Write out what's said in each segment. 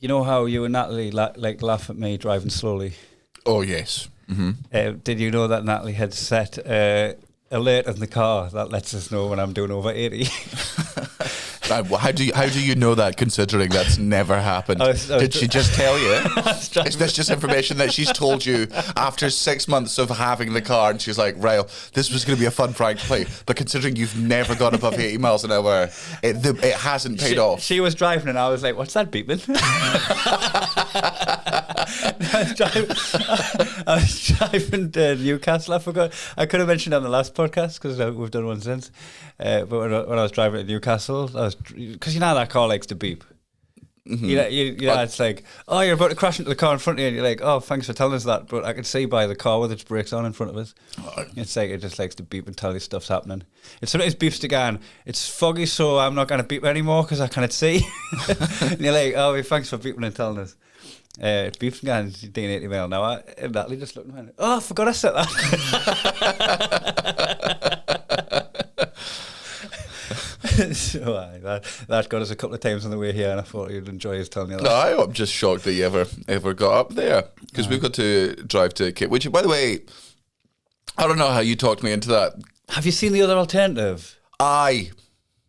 You know how you and Natalie laugh at me driving slowly? Oh, yes. Mm-hmm. Did you know that Natalie had set alert in the car that lets us know when I'm doing over 80? How do you know that, considering that's never happened? Did she just tell you? Is this just information that she's told you after 6 months of having the car, and she's like, Rael, this was going to be a fun prank to play, but considering you've never gone above 80 miles an hour, it hasn't paid off. She was driving and I was like, what's that beeping? I was driving to Newcastle. I forgot. I could have mentioned it on the last podcast because we've done one since. But when I was driving to Newcastle, because you know how that car likes to beep. Mm-hmm. You know, it's like, oh, you're about to crash into the car in front of you, and you're like, oh, thanks for telling us that. But I could see by the car with its brakes on in front of us. It's like it just likes to beep and tell you stuff's happening. It sometimes beeps again. It's foggy, so I'm not going to beep anymore because I can't see. And you're like, oh, thanks for beeping and telling us. It beeps again. It's doing 80 mile an hour. And Natalie just looked at me. Oh, I forgot I set that. So that got us a couple of times on the way here, and I thought you'd enjoy us telling you that. No, I'm just shocked that you ever got up there, because we've got to drive to Cape. Which, by the way, I don't know how you talked me into that. Have you seen the other alternative? Aye.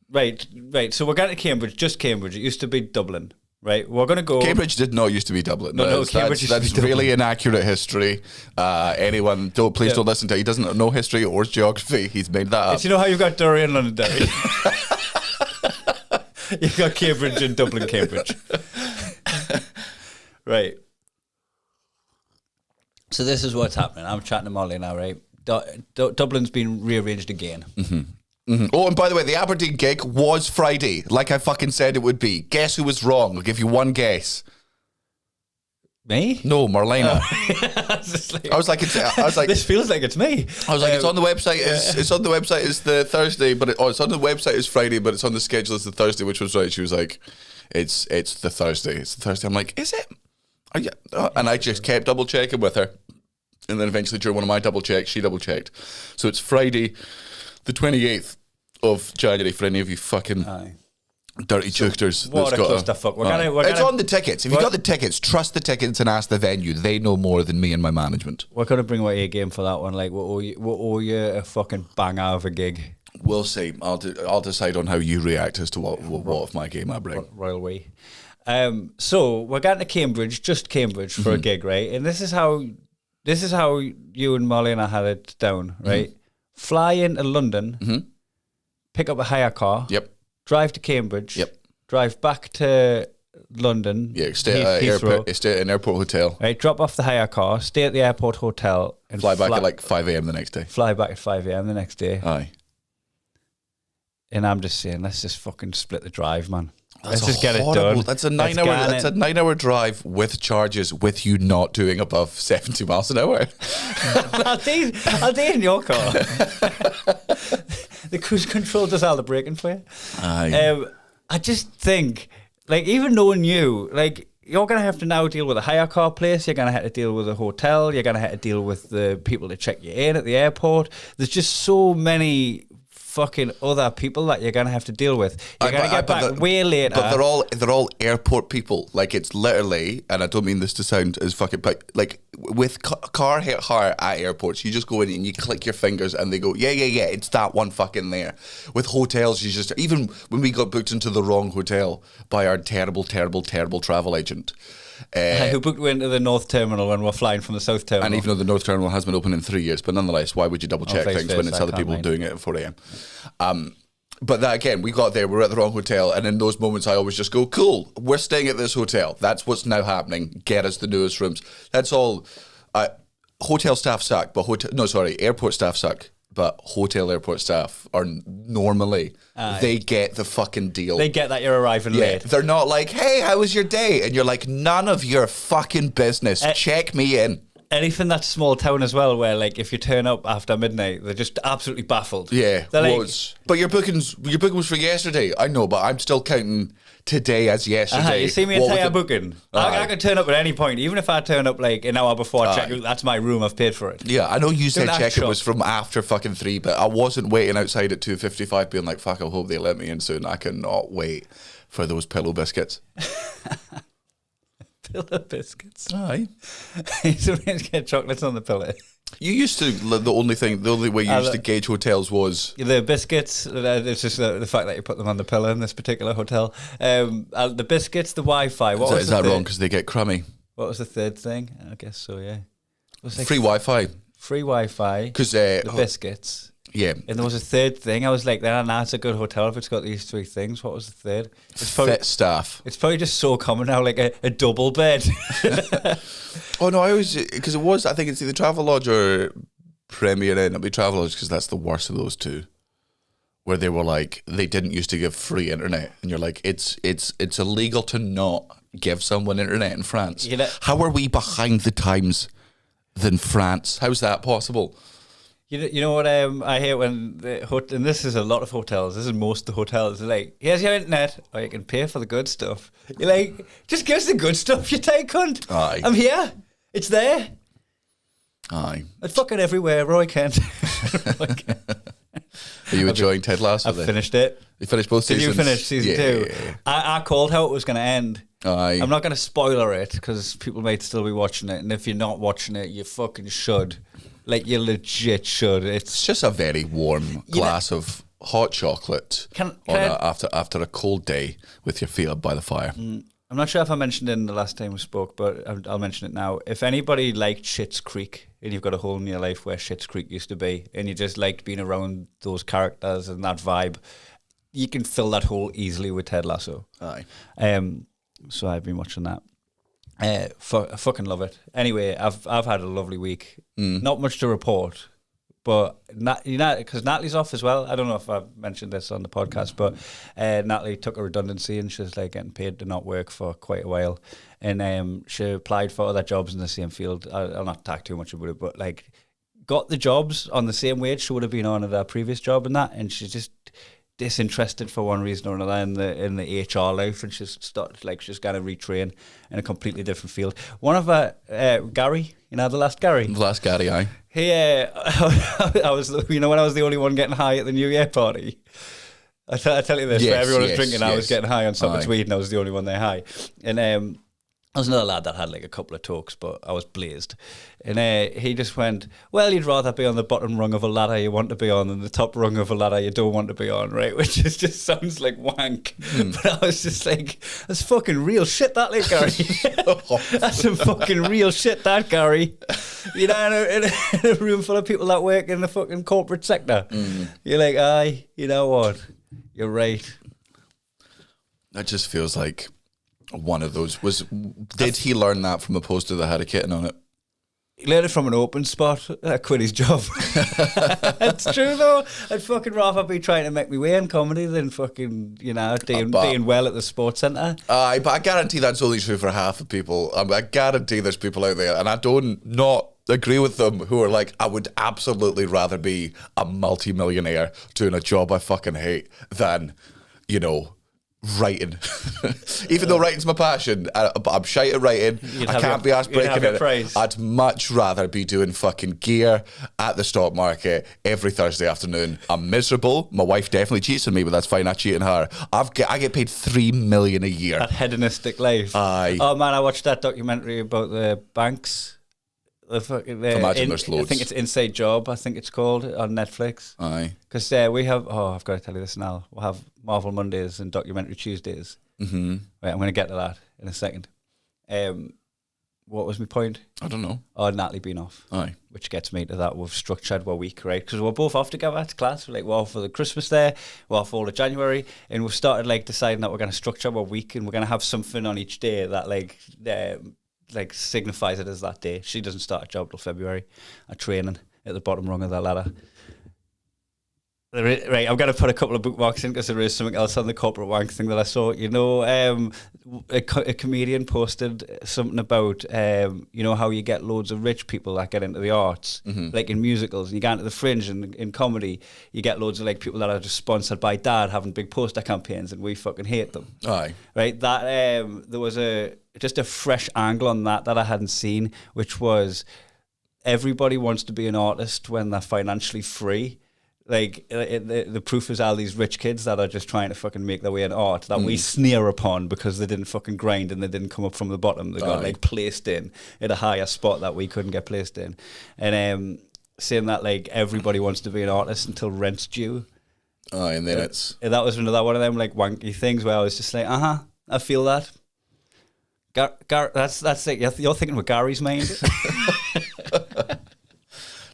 Right. So we're going to Cambridge, just Cambridge. It used to be Dublin. Right, we're going to go... Cambridge did not used to be Dublin. No, Cambridge used to be Dublin. That's really inaccurate history. Anyone, don't listen to it. He doesn't know history or geography. He's made that up. You know how you've got Derry and Londonderry? You've got Cambridge and Dublin, Cambridge. Right. So this is what's happening. I'm chatting to Molly now, right? Dublin's been rearranged again. Mm-hmm. Mm-hmm. Oh, and by the way, the Aberdeen gig was Friday, like I fucking said it would be. Guess who was wrong? I'll give you one guess. Me? No, Marlena. Oh. I was like, this feels like it's me. I was like, it's on the website. It's on the website. It's the Thursday, but it's on the website. It's Friday, but it's on the schedule as the Thursday, which was right. She was like, it's the Thursday. It's the Thursday. I'm like, is it? Are you? And I just kept double checking with her, and then eventually during one of my double checks, she double checked. So it's Friday, the 28th of January, for any of you fucking dirty jokesters. What a clusterfuck. It's on the tickets. If you got the tickets, trust the tickets and ask the venue. They know more than me and my management. We're going to bring away a game for that one. Like, we'll owe you a fucking banger of a gig. We'll see. I'll decide on how you react as to what of my game I bring. Royal way. So we're going to Cambridge, just Cambridge, for a gig, right? And this is how you and Molly and I had it down, right? Mm-hmm. Fly into London, pick up a hire car, drive to Cambridge, drive back to London, stay at an airport hotel, right? Drop off the hire car, stay at the airport hotel, and fly back at like 5 a.m. the next day. Fly back at 5 a.m. the next day. Aye. And I'm just saying, let's just fucking split the drive, man. Let's just get it done. That's a 9 hour. That's a 9 hour drive with charges, with you not doing above 70 miles an hour. I'll do in your car. The cruise control does all the braking for you. I just think, like, even knowing you, like, you're going to have to now deal with a hire car place. You're going to have to deal with a hotel. You're going to have to deal with the people that check you in at the airport. There's just so many fucking other people that you're going to have to deal with. You're going to get back way later. But they're all airport people. Like, it's literally, and I don't mean this to sound as fucking, but like with car hire at airports, you just go in and you click your fingers and they go, yeah, it's that one fucking there. With hotels, you just, even when we got booked into the wrong hotel by our terrible travel agent, who booked we into the North Terminal when we're flying from the South Terminal. And even though the North Terminal has been open in 3 years, but nonetheless, why would you double check things when it's other people doing it at 4 a.m? But that, again, we got there, we're at the wrong hotel, and in those moments I always just go, cool, we're staying at this hotel. That's what's now happening. Get us the newest rooms. That's all. Hotel staff suck, but airport staff suck. But hotel airport staff are normally, they get the fucking deal. They get that you're arriving late. They're not like, hey, how was your day? And you're like, none of your fucking business. Check me in. Anything that's small town as well, where like if you turn up after midnight, they're just absolutely baffled. Yeah, they're but your booking was for yesterday. I know, but I'm still counting today as yesterday. You see me entire booking. I can turn up at any point, even if I turn up like an hour before check out. That's my room. I've paid for it. Yeah, I know you said check-in was from after fucking 3, but I wasn't waiting outside at 2:55, being like, "Fuck, I hope they let me in soon." I cannot wait for those pillow biscuits. Pillow biscuits. Aye. I used to get chocolates on the pillow. You used to, the only way you used to gauge hotels was... The biscuits, it's just the fact that you put them on the pillow in this particular hotel. The biscuits, the Wi-Fi. Is that wrong because they get crummy? What was the third thing? I guess so, yeah. Free Wi-Fi. Free Wi-Fi. Because the biscuits. Yeah. And there was a third thing. I was like, nah, it's a good hotel if it's got these three things. What was the third? Fit staff. It's probably just so common now, like a double bed. Oh, no, I always... Because I think it's either Travelodge or Premier Inn. It'll be Travelodge because that's the worst of those two. Where they were like, they didn't used to give free internet. And you're like, it's illegal to not give someone internet in France. You know, how are we behind the times than France? How's that possible? You know what I hate when and this is a lot of hotels. This is most of the hotels. They're like, here's your internet, or you can pay for the good stuff. You're like, just give us the good stuff, you tight cunt. Aye. I'm here. It's there. Aye. It's fucking everywhere, Roy Kent. Are you enjoying Ted Lasso? I've finished it. You finished both seasons? Did you finish season 2? Yeah. I called how it was going to end. Aye. I'm not going to spoiler it because people might still be watching it, and if you're not watching it, you fucking should. Like, you legit should. It's just a very warm glass of hot chocolate after a cold day with your feet up by the fire. I'm not sure if I mentioned it in the last time we spoke, but I'll mention it now. If anybody liked Schitt's Creek and you've got a hole in your life where Schitt's Creek used to be and you just liked being around those characters and that vibe, you can fill that hole easily with Ted Lasso. Aye. So I've been watching that. I fucking love it. Anyway, I've had a lovely week. Not much to report, but because Natalie's off as well. I don't know if I've mentioned this on the podcast, but Natalie took a redundancy and she's like getting paid to not work for quite a while, and she applied for other jobs in the same field. I'll not talk too much about it, but like got the jobs on the same wage she would have been on at her previous job and that, and she's just disinterested for one reason or another in the HR life, and she's started she's going to retrain in a completely different field. One of her Gary, the last Gary, aye. He I was when I was the only one getting high at the New Year party. I tell you this, yes, where everyone was drinking, yes. I was getting high on something sweet, and I was the only one there high. And there was another lad that had like a couple of talks, but I was blazed. And he just went, well, you'd rather be on the bottom rung of a ladder you want to be on than the top rung of a ladder you don't want to be on, right? Which just sounds like wank. But I was just like, that's fucking real shit, that, like, Gary. That's some fucking real shit, that, Gary. In a room full of people that work in the fucking corporate sector. You're like, aye, you know what? You're right. That just feels like one of those. Did he learn that from a poster that had a kitten on it? He learned it from an open spot. I quit his job. It's true though. I'd fucking rather be trying to make me way in comedy than fucking, doing well at the sports centre. Aye, but I guarantee that's only true for half of people. I guarantee there's people out there, and I don't not agree with them, who are like, I would absolutely rather be a multi-millionaire doing a job I fucking hate than, writing. Even though writing's my passion, I'm shite at writing. I can't be asked breaking it. Praise. I'd much rather be doing fucking gear at the stock market every Thursday afternoon. I'm miserable. My wife definitely cheats on me, but that's fine. I cheat on her. I get paid $3 million a year. That hedonistic life. Aye. Oh man, I watched that documentary about the banks. Imagine there's loads. I think it's Inside Job, I think it's called, on Netflix. Aye. Because we have, I've got to tell you this now, we'll have Marvel Mondays and Documentary Tuesdays. Mm-hmm. Right, I'm going to get to that in a second. What was my point? I don't know. Natalie being off. Aye. Which gets me to that. We've structured our week, right? Because we're both off together to class. We're off for the Christmas there, we're off all of January, and we've started deciding that we're going to structure our week, and we're going to have something on each day that signifies it as that day. She doesn't start a job till February. I'm training at the bottom rung of that ladder. Right, I'm going to put a couple of bookmarks in because there is something else on the corporate wank thing that I saw. A comedian posted something about, how you get loads of rich people that get into the arts, like in musicals, and you get into the Fringe and in comedy, you get loads of people that are just sponsored by dad having big poster campaigns, and we fucking hate them. Aye. Right, that there was just a fresh angle on that I hadn't seen, which was everybody wants to be an artist when they're financially free. like the proof is all these rich kids that are just trying to fucking make their way in art that we sneer upon because they didn't fucking grind and they didn't come up from the bottom. They got like placed in at a higher spot that we couldn't get placed in. And saying that like everybody wants to be an artist until rent's due. Oh, and then that was another one of them like wanky things where I was just like, I feel that. That's like you're thinking with Gary's mind.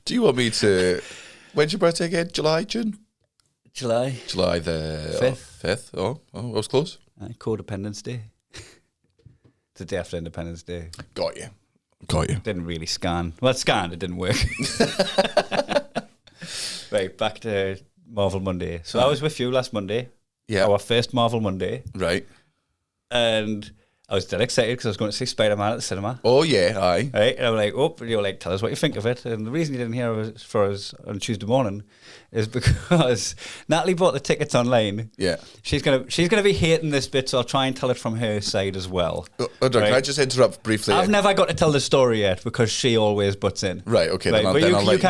Do you want me to? When's your birthday again? June? July the 5th. Oh, I was close. Codependence Day. It's the day after Independence Day. Got you. Didn't really scan. Well, it scanned. It didn't work. Right, back to Marvel Monday. So I was with you last Monday. Yeah. Our first Marvel Monday. Right. And I was dead excited because I was going to see Spider-Man at the cinema. Oh, yeah, aye. Right, and I'm like, you're like, tell us what you think of it. And the reason you didn't hear us for us on Tuesday morning is because Natalie bought the tickets online. Yeah. She's gonna be hating this bit, so I'll try and tell it from her side as well. Right? Can I just interrupt briefly? I've never got to tell the story yet because she always butts in. Right, okay. Right, then I'll like,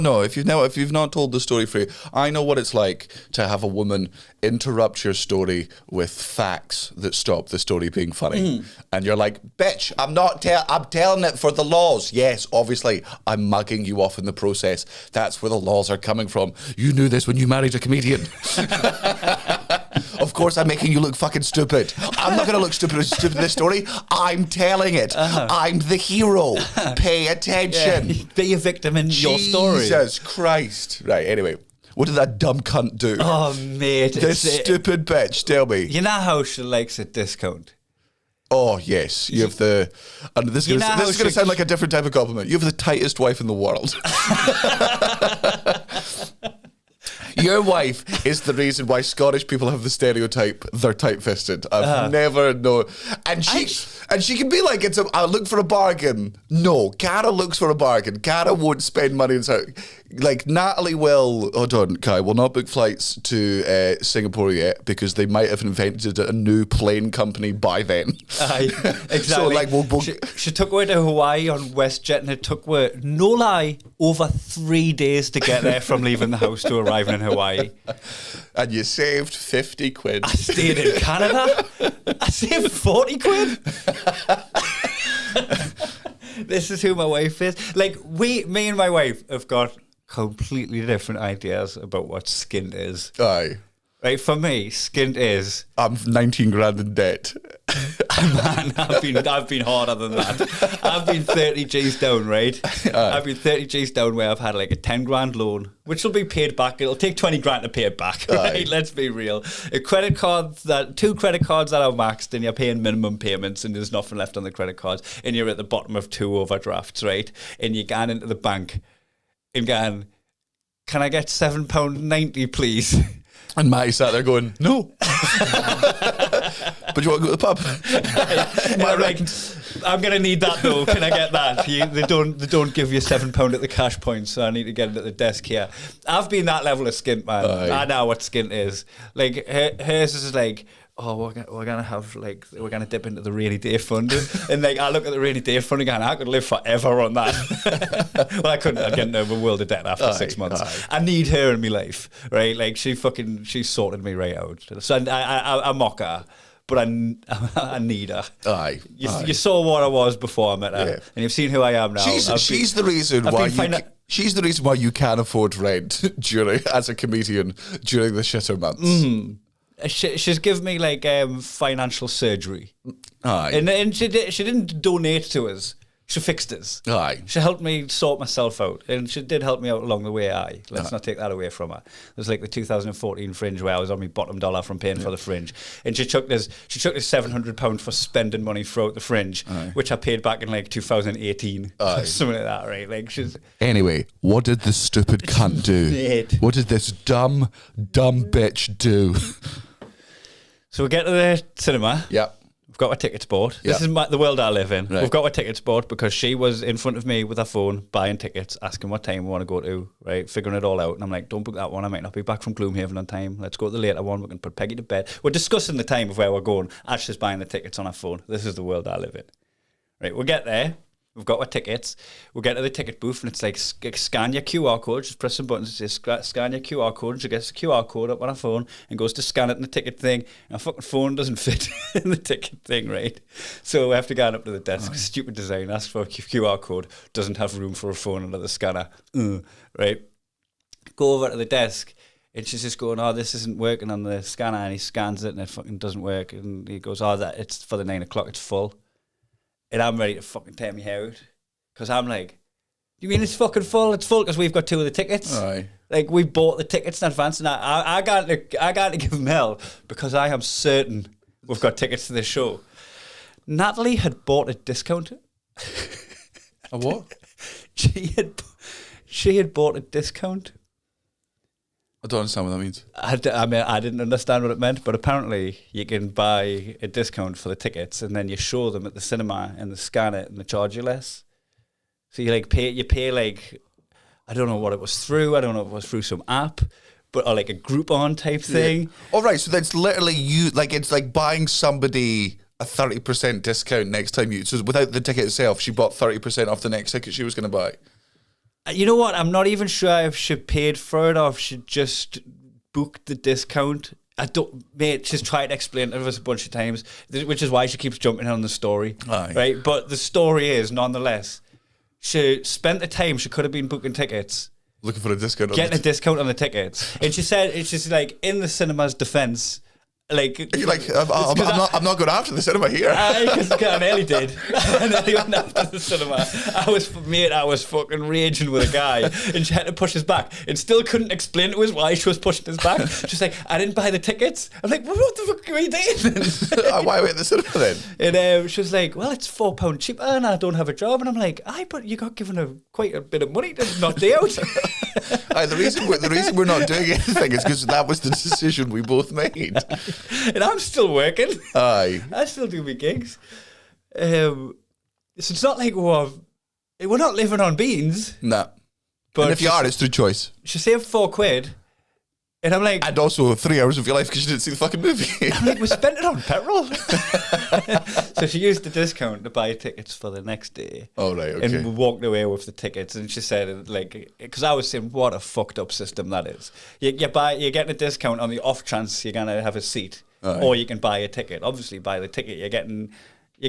no. If you've not told the story for you, I know what it's like to have a woman interrupt your story with facts that stop the story being funny. And you're like, bitch, I'm telling it for the laws. Yes, obviously, I'm mugging you off in the process. That's where the laws are coming from. You knew this when you married a comedian. Of course, I'm making you look fucking stupid. I'm not going to look stupid in this story. I'm telling it. I'm the hero. Pay attention. Yeah, be a victim in your story. Jesus Christ. Right, anyway. What did that dumb cunt do? Oh, mate. This stupid bitch, tell me. You know how she likes a discount? Oh, yes. You have the... And this is going to sound like a different type of compliment. You have the tightest wife in the world. Your wife is the reason why Scottish people have the stereotype they're tight-fisted. I've never known. And she can be like, I look for a bargain. No, Cara looks for a bargain. Cara won't spend money. Like, Natalie will... Hold on, Kai, will not book flights to Singapore yet because they might have invented a new plane company by then. Aye, exactly. So, like, she took her to Hawaii on WestJet and it took her, no lie, over 3 days to get there from leaving the house to arriving in Hawaii. And you saved 50 quid. I stayed in Canada. I saved 40 quid. This is who my wife is. Like, me and my wife have got completely different ideas about what skint is. Aye. Right, for me, skint is... I'm 19 grand in debt. Man, I've been harder than that. I've been 30 G's down, right? I've been 30 G's down where I've had like a 10 grand loan, which will be paid back. It'll take 20 grand to pay it back, right? Let's be real. Two credit cards that are maxed and you're paying minimum payments and there's nothing left on the credit cards and you're at the bottom of 2 overdrafts, right? And you're going into the bank and going, can I get £7.90, please? And Matty sat there going, no. But you want to go to the pub? I'm like, I'm going to need that though. Can I get that? They don't give you £7 at the cash point, so I need to get it at the desk here. I've been that level of skint, man. I know what skint is. Like, hers is like, oh, we're gonna dip into the rainy day fund, and like I look at the rainy day fund again, I could live forever on that. Well, I couldn't. I'd get into a world of debt after 6 months. I need her in my life, right? Like she sorted me right out. So I mock her, but I need her. You saw what I was before I met her, and you've seen who I am now. She's the reason why she's the reason why you can afford rent as a comedian during the shitter months. Mm-hmm. She's given me like financial surgery. And she didn't donate to us. She fixed us. She helped me sort myself out, and she did help me out along the way. Let's not take that away from her. It was like the 2014 Fringe where I was on my bottom dollar from paying for the Fringe, and she took this £700 for spending money throughout the Fringe, which I paid back in like 2018, something like that, right? Like she's. Anyway, what did the stupid cunt do? What did this dumb bitch do? So we get to the cinema. Yeah. We've got our tickets bought. This is the world I live in. Right. We've got our tickets bought because she was in front of me with her phone, buying tickets, asking what time we want to go to, right? Figuring it all out. And I'm like, don't book that one. I might not be back from Gloomhaven on time. Let's go to the later one. We can put Peggy to bed. We're discussing the time of where we're going as she's buying the tickets on her phone. This is the world I live in. Right, we'll get there. We've got our tickets. We get to the ticket booth and it's like, scan your QR code. Just press some buttons. It says, scan your QR code. And she gets the QR code up on her phone and goes to scan it in the ticket thing. And our fucking phone doesn't fit in the ticket thing, right? So we have to go up to the desk. Stupid design. Ask for a QR code. Doesn't have room for a phone under the scanner. Right? Go over to the desk. And she's just going, oh, this isn't working on the scanner. And he scans it and it fucking doesn't work. And he goes, oh, it's for the 9 o'clock. It's full. And I'm ready to fucking tear my hair out. Because I'm like, you mean it's fucking full? It's full because we've got 2 of the tickets. Aye. Like, we bought the tickets in advance. And I got to give him hell because I am certain we've got tickets to this show. Natalie had bought a discount. A what? She had bought a discount. I don't understand what that means. I didn't understand what it meant, but apparently you can buy a discount for the tickets and then you show them at the cinema and they scan it and they charge you less. So you pay like, I don't know what it was through. I don't know if it was through some app, but or like a Groupon type thing. Yeah. All right, so that's literally you. Like it's like buying somebody a 30% discount next time you. So without the ticket itself, she bought 30% off the next ticket she was going to buy. You know what? I'm not even sure if she paid for it or if she just booked the discount. I don't, mate. She's tried to explain it to us a bunch of times, which is why she keeps jumping on the story. Aye. Right? But the story is, nonetheless, she spent the time she could have been booking tickets, looking for a discount, getting a discount on the tickets, and she said it's just like in the cinema's defense. Like, you're like, I'm not going after the cinema here. Because I nearly did. I nearly went after the cinema. I was fucking raging with a guy, and she had to push us back, and still couldn't explain to us why she was pushing us back. She's like, I didn't buy the tickets. I'm like, well, what the fuck are you doing? Why are we at the cinema then? And she was like, well, it's £4 cheaper, and I don't have a job. And I'm like, but you got given quite a bit of money to not day out. The reason we're not doing anything is because that was the decision we both made. And I'm still working. Aye. I still do my gigs. So it's not like we're not living on beans. Nah. But and if you are, it's through choice. She saved £4. And I'm like... And also 3 hours of your life because you didn't see the fucking movie. I'm like, we spent it on petrol. So she used the discount to buy tickets for the next day. Oh, right, okay. And we walked away with the tickets. And she said, like... Because I was saying, what a fucked up system that is. You're getting a discount on the off chance you're going to have a seat. Aye. Or you can buy a ticket. Obviously, buy the ticket. You're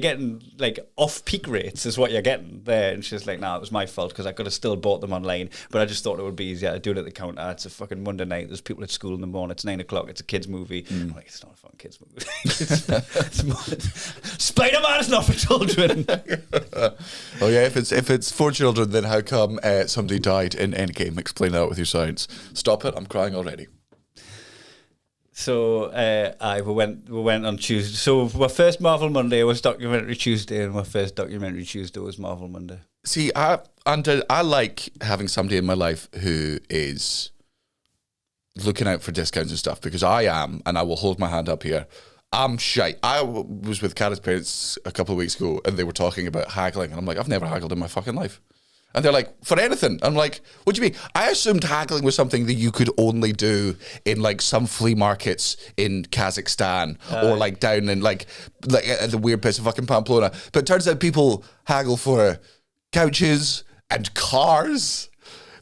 getting like off-peak rates is what you're getting there. And she's like, nah, it was my fault because I could have still bought them online, but I just thought it would be easier to do it at the counter. It's a fucking Monday night. There's people at school in the morning. It's 9 o'clock. It's a kid's movie. I'm like, it's not a fucking kid's movie. Spider-Man is not for children. Oh yeah, if it's for children, then how come somebody died in Endgame? Explain that with your science. Stop it. I'm crying already. So we went on Tuesday. So our first Marvel Monday was Documentary Tuesday, and our first Documentary Tuesday was Marvel Monday. See, I like having somebody in my life who is looking out for discounts and stuff, because I am, and I will hold my hand up here, I'm shite. I was with Kara's parents a couple of weeks ago, and they were talking about haggling, and I'm like, I've never haggled in my fucking life. And they're like, for anything. I'm like, what do you mean? I assumed haggling was something that you could only do in like some flea markets in Kazakhstan or like down in like the weird place of fucking Pamplona. But it turns out people haggle for couches and cars.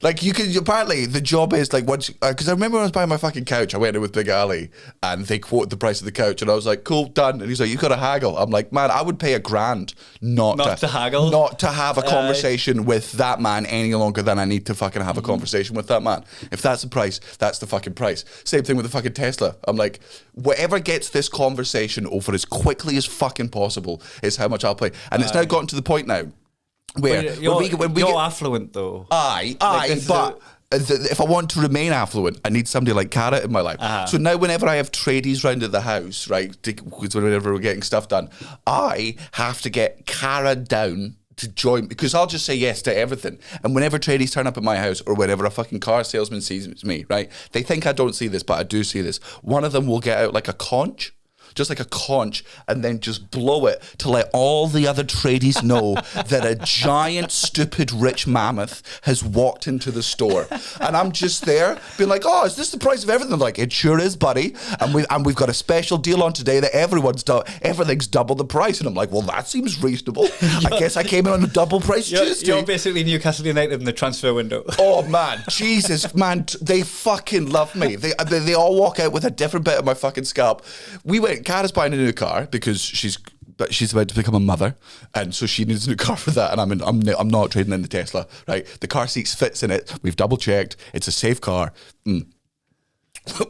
Like you can, apparently the job is like once, because I remember when I was buying my fucking couch, I went in with Big Ali and they quoted the price of the couch and I was like, cool, done. And he's like, you've got to haggle. I'm like, man, I would pay $1,000 not to haggle, not to have a conversation with that man any longer than I need to fucking have a conversation with that man. If that's the price, that's the fucking price. Same thing with the fucking Tesla. I'm like, whatever gets this conversation over as quickly as fucking possible is how much I'll pay. And it's now gotten to the point now where you're affluent though. Aye, but if I want to remain affluent, I need somebody like Cara in my life. So now whenever I have tradies round at the house, right, whenever we're getting stuff done, I have to get Cara down to join, because I'll just say yes to everything. And whenever tradies turn up at my house, or whenever a fucking car salesman sees me, right, they think I don't see this, but I do see this. One of them will get out like a conch just like a conch, and then just blow it to let all the other tradies know that a giant, stupid, rich mammoth has walked into the store. And I'm just there being like, oh, is this the price of everything? Like, it sure is, buddy. And we've got a special deal on today that everything's double the price. And I'm like, well, that seems reasonable. I guess I came in on a double price Tuesday. You're basically Newcastle United in the transfer window. Oh, man. Jesus, man. They fucking love me. They all walk out with a different bit of my fucking scalp. Cara's buying a new car because she's about to become a mother, and so she needs a new car for that. And I'm not trading in the Tesla. Right, the car seats fits in it. We've double checked. It's a safe car.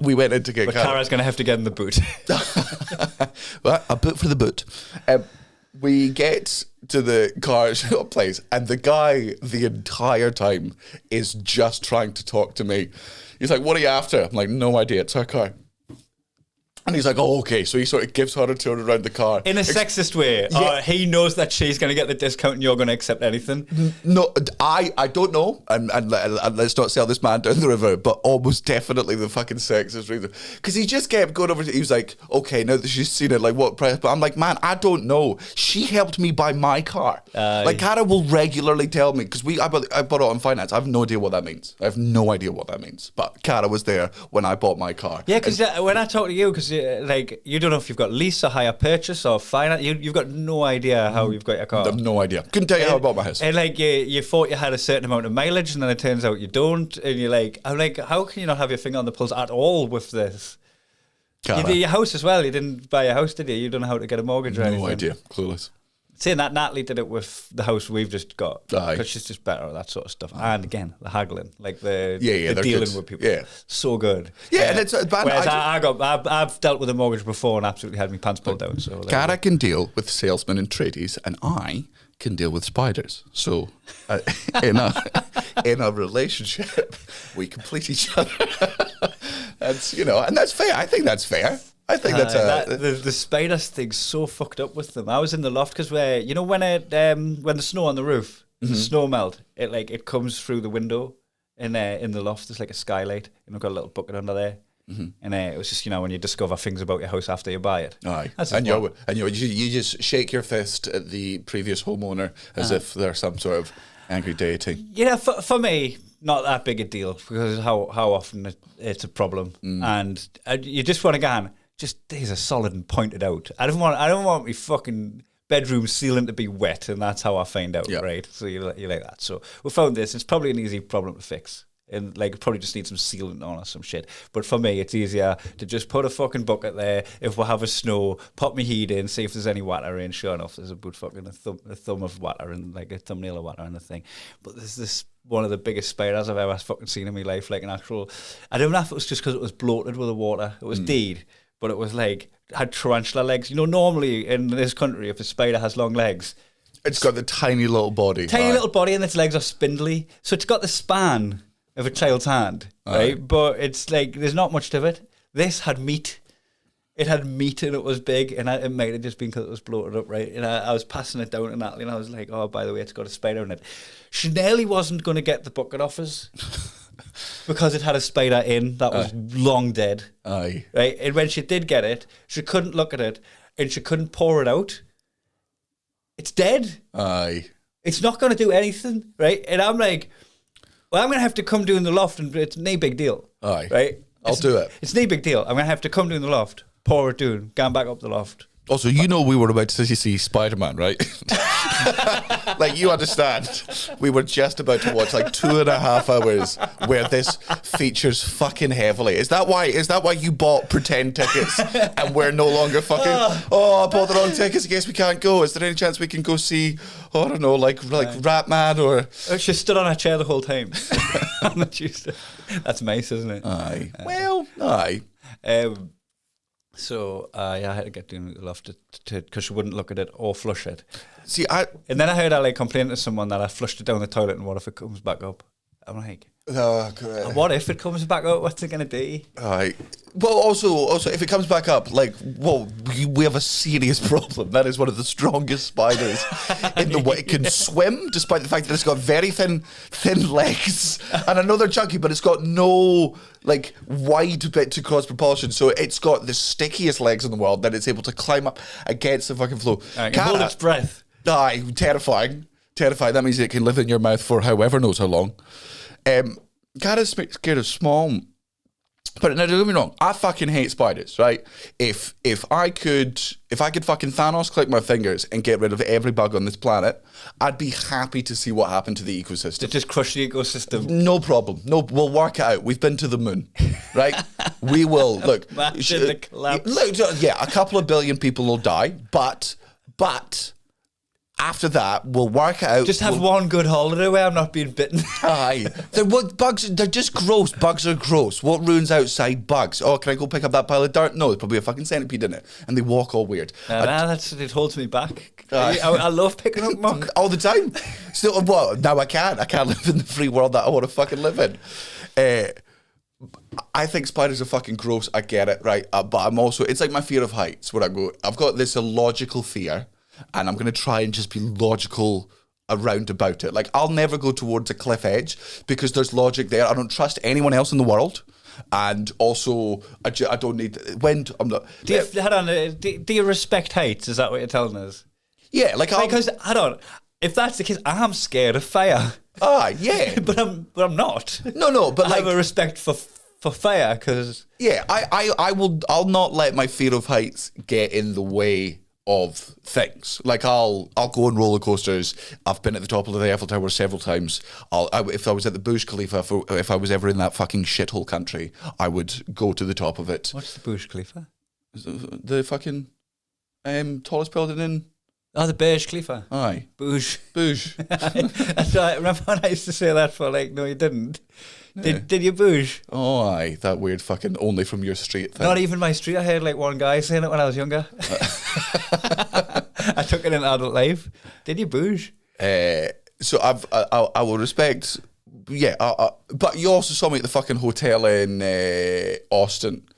We went in to get. But Cara's going to have to get in the boot. Well, a boot for the boot. We get to the car shop place, and the guy the entire time is just trying to talk to me. He's like, "What are you after?" I'm like, "No idea. It's our car." And he's like, oh, okay. So he sort of gives her a tour around the car. In a sexist way. Yeah. He knows that she's going to get the discount and you're going to accept anything. No, I don't know. And let's not sell this man down the river, but almost definitely the fucking sexist reason. Because he just kept going over to, he was like, okay, now that she's seen it, like what price? But I'm like, man, I don't know. She helped me buy my car. Like, Cara will regularly tell me, because I bought it on finance. I have no idea what that means. But Cara was there when I bought my car. Yeah, because when I talk to you, because like, you don't know if you've got lease or hire purchase or finance. You've got no idea how you've got your car. I have no idea. Couldn't tell you how I bought my house. And like, you thought you had a certain amount of mileage, and then it turns out you don't. And you're like, I'm like, how can you not have your finger on the pulse at all with this? You did your house as well. You didn't buy a house, did you? You don't know how to get a mortgage or anything. No idea. Clueless. Saying that, Natalie did it with the house we've just got, because she's just better at that sort of stuff. And again, the haggling, like the dealing good with people, so good. Yeah, and it's whereas I've dealt with a mortgage before and absolutely had my pants pulled down. So Cara can deal with salesmen and tradies, and I can deal with spiders. So in a relationship, we complete each other. That's and that's fair. I think that's fair. I think that's the spiders thing's so fucked up with them. I was in the loft because when the snow on the roof, the snow melt, it comes through the window in the loft. There's like a skylight, and I've got a little bucket under there. And it was just when you discover things about your house after you buy it. Aye, you just shake your fist at the previous homeowner as if they're some sort of angry deity. Yeah, for me, not that big a deal because how often it's a problem, and you just want to go on. Just these are solid and pointed out. I don't want my fucking bedroom ceiling to be wet, and that's how I find out, right? So you like that. So we found this. It's probably an easy problem to fix, and like probably just need some sealant on or some shit. But for me, it's easier to just put a fucking bucket there. If we have a snow, pop my heat in, see if there's any water in. Sure enough, there's a good fucking a thumb of water and like a thumbnail of water and the thing. But there's this one of the biggest spiders I've ever fucking seen in my life. Like an actual. I don't know if it was just because it was bloated with the water. It was deed. But it was had tarantula legs. Normally in this country, if a spider has long legs, it's got the tiny little body. Little body, and its legs are spindly. So it's got the span of a child's hand, right? But it's like, there's not much to it. This had meat. It had meat and it was big, and it might have just been because it was bloated up, right? And I was passing it down to Natalie, and I was like, oh, by the way, it's got a spider in it. She nearly wasn't going to get the bucket off us. Because it had a spider in that was long dead. Aye. Right? And when she did get it, she couldn't look at it and she couldn't pour it out. It's dead. Aye. It's not going to do anything, right? And I'm like, well, I'm going to have to come down the loft, and it's no big deal. Aye. Right? I'll do it. It's no big deal. I'm going to have to come down the loft, pour it down, go back up the loft. Also, we were about to see Spider-Man, right? Like, you understand. We were just about to watch like 2.5 hours where this features fucking heavily. Is that why you bought pretend tickets and we're no longer fucking, I bought the wrong tickets, I guess we can't go. Is there any chance we can go see, I don't know, like Rat Man or... She stood on her chair the whole time on the Tuesday. That's nice, isn't it? Aye. Well, aye. So I had to get down the loft because she wouldn't look at it or flush it. See, and then I heard her complain to someone that I flushed it down the toilet, and what if it comes back up? I'm like, Oh, God. And what if it comes back up? What's it going to be? Right. Well, also, if it comes back up, we have a serious problem. That is one of the strongest spiders in the way. It can swim, despite the fact that it's got very thin legs. And I know they're chunky, but it's got no, wide bit to cross propulsion. So it's got the stickiest legs in the world that it's able to climb up against the fucking floor. It can hold its breath. Aye, terrifying. Terrifying. That means it can live in your mouth for however knows how long. Gara's scared of small. But now, don't get me wrong, I fucking hate spiders, right? If I could fucking Thanos click my fingers and get rid of every bug on this planet, I'd be happy to see what happened to the ecosystem. To just crush the ecosystem. No problem. No, we'll work it out. We've been to the moon, right? We will. Look, Imagine the collapse. A couple of billion people will die, but after that, we'll work it out. Just have one good holiday where I'm not being bitten. Aye. They're just gross. Bugs are gross. What ruins outside bugs? Oh, can I go pick up that pile of dirt? No, there's probably a fucking centipede in it. And they walk all weird. It holds me back. I love picking up muck. All the time. So, now I can't. I can't live in the free world that I want to fucking live in. I think spiders are fucking gross. I get it, right? But I'm also, it's like my fear of heights where I've got this illogical fear. And I'm going to try and just be logical around about it. I'll never go towards a cliff edge because there's logic there. I don't trust anyone else in the world. And also, I don't need... I'm not... Do you respect heights? Is that what you're telling us? Yeah, because, if that's the case, I'm scared of fire. Yeah. but I'm not. No, but I have a respect for fire because... Yeah, I'll not let my fear of heights get in the way of things. I'll go on roller coasters. I've been at the top of the Eiffel Tower several times. If I was at the Burj Khalifa, if I was ever in that fucking shithole country, I would go to the top of it. What's the Burj Khalifa? The fucking tallest building in... Oh, the Burj Khalifa. Aye. Burj. That's right. Remember when I used to say that for no, you didn't. Yeah. Did you Burj? Oh, aye. That weird fucking only from your street thing. Not even my street. I heard one guy saying it when I was younger. I took it in adult life. Did you Burj? So I will respect... Yeah, but you also saw me at the fucking hotel in Austin,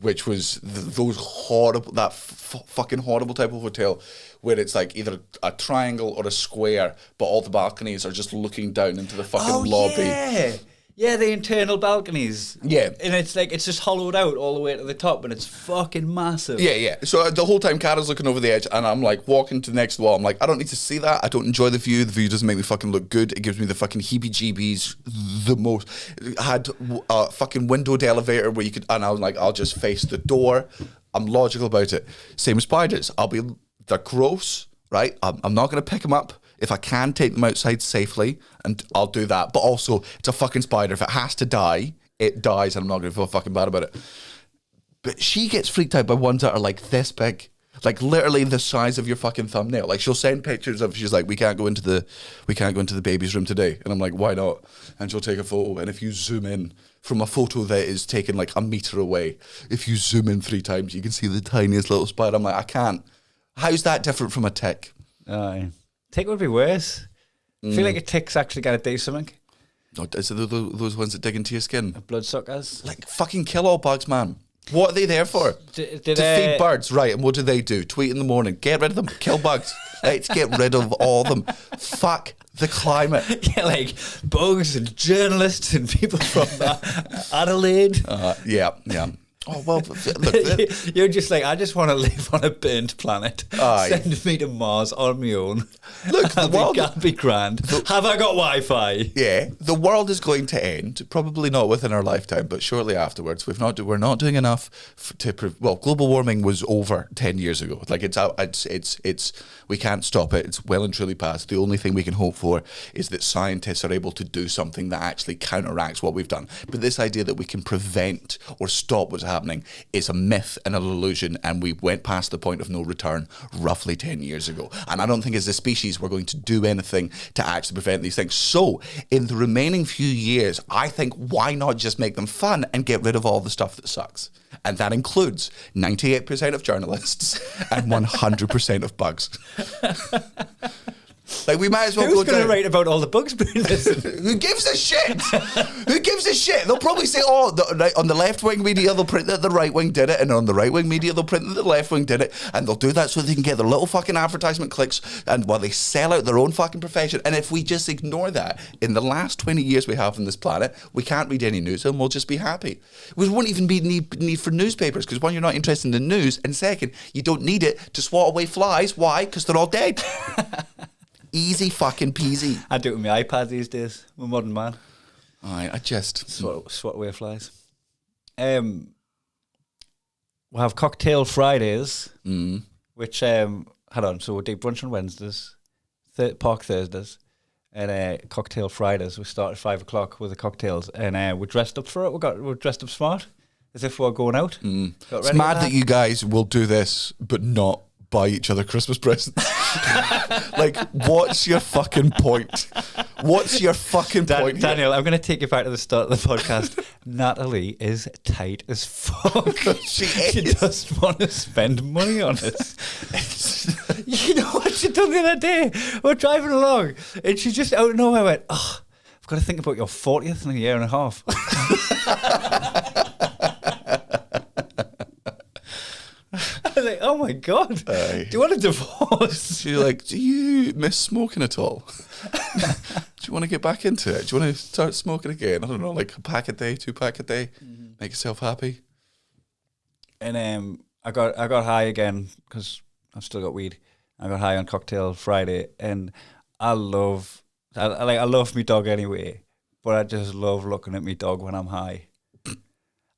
which was those horrible... That fucking horrible type of hotel where it's either a triangle or a square, but all the balconies are just looking down into the fucking lobby. Yeah, the internal balconies. Yeah. And it's it's just hollowed out all the way to the top, and it's fucking massive. Yeah. So the whole time, Cara's looking over the edge, and I'm walking to the next wall. I'm I don't need to see that. I don't enjoy the view. The view doesn't make me fucking look good. It gives me the fucking heebie-jeebies the most. It had a fucking windowed elevator where you could, and I was I'll just face the door. I'm logical about it. Same with spiders. They're gross, right? I'm not going to pick them up. If I can take them outside safely, and I'll do that. But also, it's a fucking spider. If it has to die, it dies, and I'm not going to feel fucking bad about it. But she gets freaked out by ones that are this big. Literally the size of your fucking thumbnail. She'll send pictures of, she's we can't go into the baby's room today. And I'm why not? And she'll take a photo. And if you zoom in from a photo that is taken a meter away, if you zoom in 3 times, you can see the tiniest little spider. I'm I can't. How's that different from a tick? Aye. Tick would be worse. I feel like a tick's actually got to do something. Oh, is it those ones that dig into your skin? Bloodsuckers. Fucking kill all bugs, man. What are they there for? To feed birds, right? And what do they do? Tweet in the morning. Get rid of them. Kill bugs. Let's get rid of all of them. Fuck the climate. Yeah, bugs and journalists and people from Adelaide. Yeah. Oh, well, look. You're just I just want to live on a burnt planet. Aye. Send me to Mars on my own. Look, the world... That'd be grand. Have I got Wi-Fi? Yeah. The world is going to end, probably not within our lifetime, but shortly afterwards. We're not doing enough global warming was over 10 years ago. It's we can't stop it. It's well and truly past. The only thing we can hope for is that scientists are able to do something that actually counteracts what we've done. But this idea that we can prevent or stop what's happening is a myth and an illusion, and we went past the point of no return roughly 10 years ago. And I don't think as a species we're going to do anything to actually prevent these things. So in the remaining few years, I think why not just make them fun and get rid of all the stuff that sucks? And that includes 98% of journalists and 100% of bugs. Like, we might as well Who's go going to down. write about all the bugs being listened? Who gives a shit? Who gives a shit? They'll probably say, oh, on the left-wing media, they'll print that the right-wing did it, and on the right-wing media, they'll print that the left-wing did it, and they'll do that so they can get their little fucking advertisement clicks, and while they sell out their own fucking profession. And if we just ignore that, in the last 20 years we have on this planet, we can't read any news, and we'll just be happy. There won't even be need for newspapers, because one, you're not interested in the news, and second, you don't need it to swat away flies. Why? Because they're all dead. Easy fucking peasy. I do it with my iPad these days. I'm a modern man. I just... Swat away flies. We'll have Cocktail Fridays, which, hold on, so we'll do brunch on Wednesdays, Park Thursdays, and Cocktail Fridays. We start at 5 o'clock with the cocktails, and we're dressed up for it. We're dressed up smart, as if we're going out. It's mad that you guys will do this, but not buy each other Christmas presents. Like, what's your fucking point? What's your fucking point? Daniel, I'm going to take you back to the start of the podcast. Natalie is tight as fuck. She doesn't want to spend money on it. You know what she done the other day? We're driving along, and she just out of nowhere went, oh, I've got to think about your 40th in a year and a half. I was like, oh my God, do you want a divorce? She's like, do you miss smoking at all? Do you want to get back into it? Do you want to start smoking again? I don't know, like a pack a day, 2 pack a day, make yourself happy. And I got high again because I've still got weed. I got high on Cocktail Friday, and I love my dog anyway, but I just love looking at my dog when I'm high.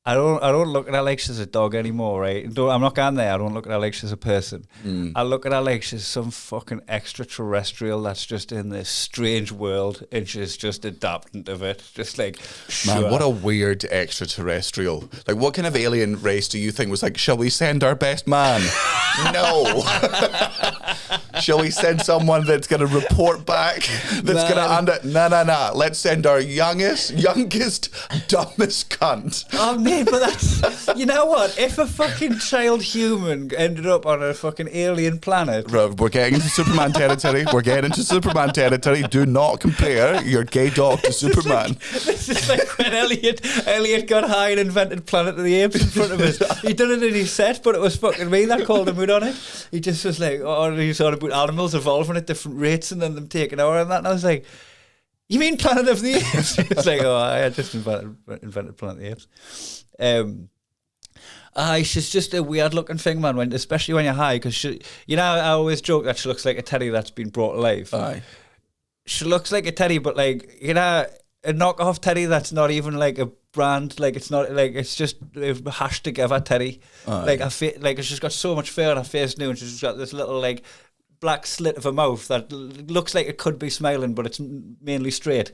I don't look at her like she's a dog anymore, right? I'm not going there. I don't look at her like she's a person. I look at her like she's some fucking extraterrestrial that's just in this strange world, and she's just adapting to it. Just like, man, what a weird extraterrestrial. Like, what kind of alien race do you think was like, shall we send our best man? No. Shall we send someone that's going to report back? That's going to end it? Nah. Let's send our youngest, dumbest cunt. Oh, mate, but that's... You know what? If a fucking child human ended up on a fucking alien planet... We're getting into Superman territory. Do not compare your gay dog to Superman. This is like when Elliot got high and invented Planet of the Apes in front of us. He done it in his set, but it was fucking me that called him out on it. He just was like, oh, he's on about animals evolving at different rates and then them taking over and that. And I was like, you mean Planet of the Apes? It's like, oh, I just invented Planet of the Apes. She's just a weird looking thing, man, especially when you're high, because you know, I always joke that she looks like a teddy that's been brought to life. Aye. She looks like a teddy, but like, you know, a knockoff teddy that's not even like a brand, like it's not like, it's just hashed together teddy. Aye. Like she's got so much fur on her face now, and she's got this little like black slit of a mouth that looks like it could be smiling, but it's mainly straight.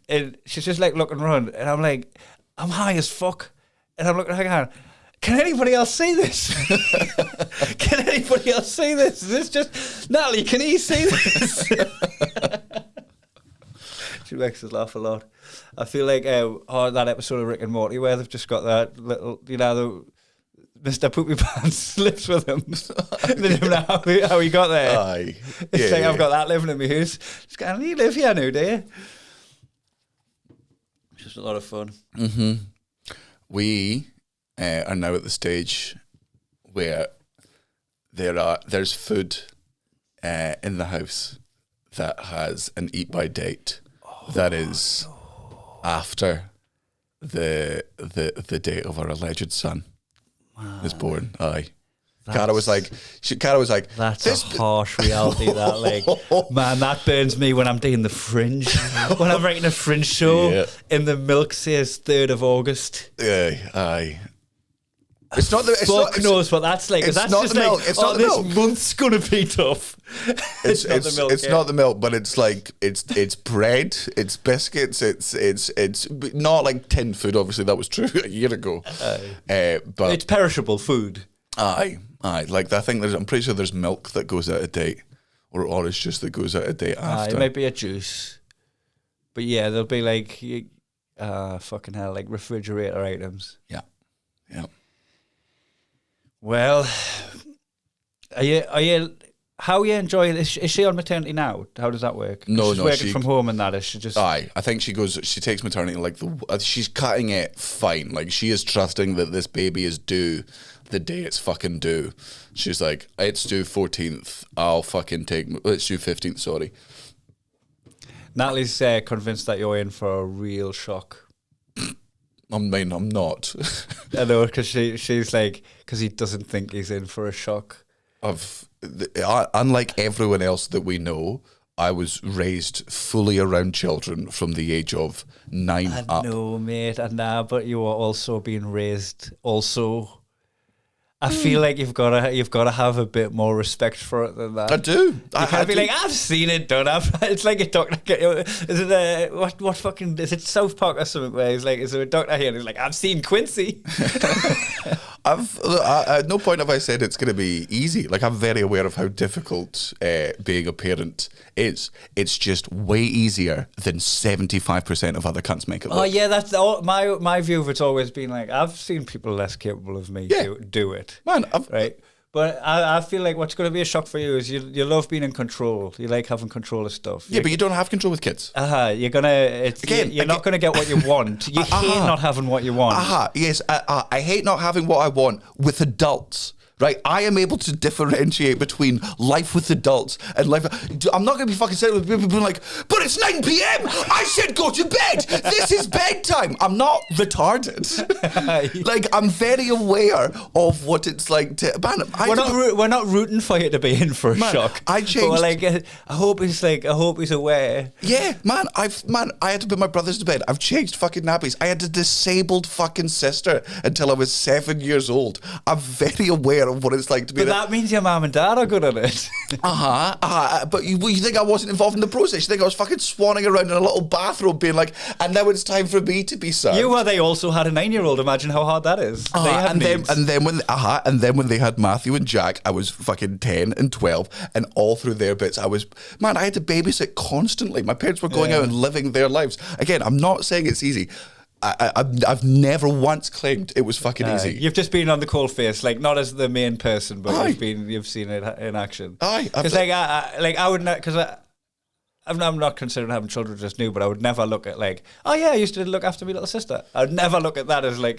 And she's just like looking around, and I'm like, I'm high as fuck, and I'm looking at her, can anybody else see this? Can anybody else see this? Is this just Natalie? Can he see this? She makes us laugh a lot. I feel like that episode of Rick and Morty where they've just got that little, you know, Mr. Poopy Pants slips with him. They don't know how he got there. Aye. It's like, I've got that living in my house. Just going, you live here now, do you? It's just a lot of fun. Mm-hmm. We are now at the stage where there's food in the house that has an eat by date that is after the date of our alleged son is born. Aye. Cara was like, that's a harsh reality. That, like, man, that burns me when I'm doing the Fringe. When I'm writing a Fringe show, and the milk says 3rd of August. Aye. It's not the. Fuck knows what that's like. It's that's not just the milk. Like, it's not the milk. This month's gonna be tough. It's not the milk, but it's like it's bread, it's biscuits, it's not like tin food. Obviously, that was true a year ago. But it's perishable food. Aye. Like, I think I'm pretty sure there's milk that goes out of date, or orange juice that goes out of date after. It might be a juice, but yeah, there'll be like fucking hell, like refrigerator items. Yeah. Well, are you how are you enjoying this? Is she on maternity now? How does that work? No, she's working from home and that. Is she just? Aye, I think she takes maternity like she's cutting it fine. Like she is trusting that this baby is due the day it's fucking due. She's like, it's due 14th. I'll fucking it's due 15th. Sorry. Natalie's convinced that you're in for a real shock. I mean, I'm not. I know, because she's like, because he doesn't think he's in for a shock. Unlike everyone else that we know, I was raised fully around children from the age of 9 up. No, mate, but you are also being raised also. I feel like you've got to have a bit more respect for it than that. I do. You can't be like, I've seen it done. It's like a doctor. Is it what fucking is it South Park or something where he's like, is there a doctor here? And he's like, I've seen Quincy. At no point have I said it's going to be easy. Like, I'm very aware of how difficult being a parent is. It's just way easier than 75% of other cunts make it look. Oh yeah, that's my view of it's always been like, I've seen people less capable of me do it. Man, right? But I feel like what's going to be a shock for you is you love being in control. You like having control of stuff. Yeah, but you don't have control with kids. You're not going to get what you want. You hate not having what you want. Yes, I hate not having what I want with adults. Right, I am able to differentiate between life with adults and life. I'm not going to be fucking sitting with people being like, but it's 9 p.m. I said go to bed. This is bedtime. I'm not retarded. Like, I'm very aware of what it's like to. Man, we're not rooting for you to be in for a shock. I changed. But like, I hope he's aware. Yeah, man. I had to put my brothers to bed. I've changed fucking nappies. I had a disabled fucking sister until I was 7 years old. I'm very aware of what it's like to be. But that means your mum and dad are good at it. But you think I wasn't involved in the process? You think I was fucking swanning around in a little bathrobe, being like, and now it's time for me to be served. They also had a 9-year-old. Imagine how hard that is. And then when they had Matthew and Jack, I was fucking 10 and 12, and all through their bits, I had to babysit constantly. My parents were going out and living their lives. Again, I'm not saying it's easy. I've never once claimed it was fucking easy. You've just been on the cold face, like not as the main person, but you've seen it in action. Because I would not, because I'm not considering having children just new, but I would never look at like, oh yeah, I used to look after my little sister. I would never look at that as like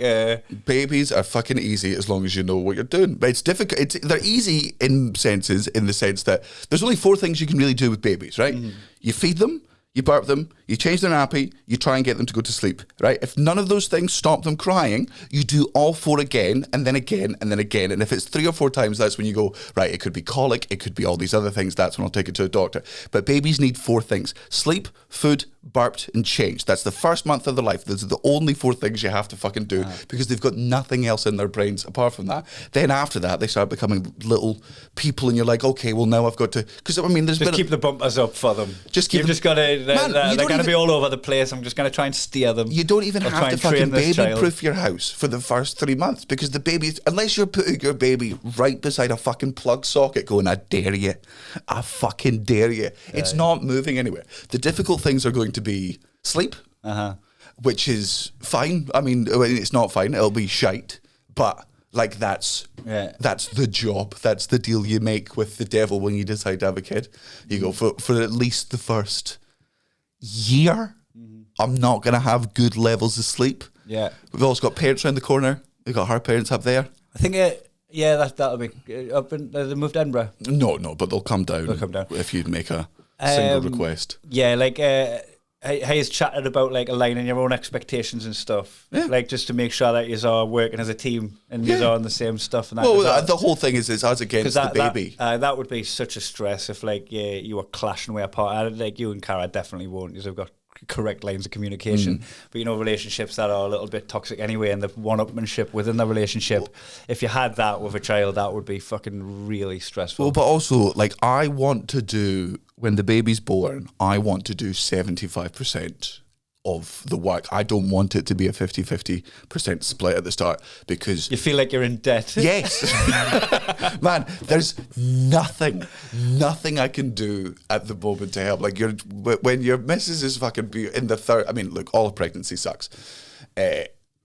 babies are fucking easy as long as you know what you're doing. But it's difficult. They're easy in the sense that there's only 4 things you can really do with babies, right? Mm-hmm. You feed them, you burp them, you change their nappy, you try and get them to go to sleep, right? If none of those things stop them crying, you do all 4 again, and then again, and then again. And if it's 3 or 4 times, that's when you go, right, it could be colic, it could be all these other things, that's when I'll take it to a doctor. But babies need 4 things: sleep, food, burped, and changed. That's the first month of their life. Those are the only 4 things you have to fucking do because they've got nothing else in their brains apart from that. Then after that, they start becoming little people, and you're like, okay, well now I've got to, because I mean, just keep the bumpers up for them. You've just got to. They're going to be all over the place. I'm just going to try and steer them. You don't even have to fucking baby-proof your house for the first 3 months because the baby, unless you're putting your baby right beside a fucking plug socket going, I dare you. I fucking dare you. It's not moving anywhere. The difficult things are going to be sleep, which is fine. I mean, it's not fine. It'll be shite. But like that's the job. That's the deal you make with the devil when you decide to have a kid. You go for at least the first year. I'm not going to have good levels of sleep. Yeah. We've also got parents around the corner. We've got her parents up there. I think that'll be up in, they moved to Edinburgh. No, but they'll come down. If you make a single request. Yeah, like he's chatted about like aligning your own expectations and stuff. Yeah. Like just to make sure that you are working as a team and you are on the same stuff. And that the whole thing is us against the baby. That would be such a stress if like you were clashing way apart. Like you and Cara definitely won't, because they've got correct lines of communication. But you know, relationships that are a little bit toxic anyway, and the one-upmanship within the relationship, if you had that with a child, that would be fucking really stressful. Well, but also, like, I want to do, when the baby's born, I want to do 75% of the work. I don't want it to be a 50-50% split at the start, because you feel like you're in debt. Yes. Man, there's nothing I can do at the moment to help. Like, when your missus is fucking in the third, I mean, look, all pregnancy sucks.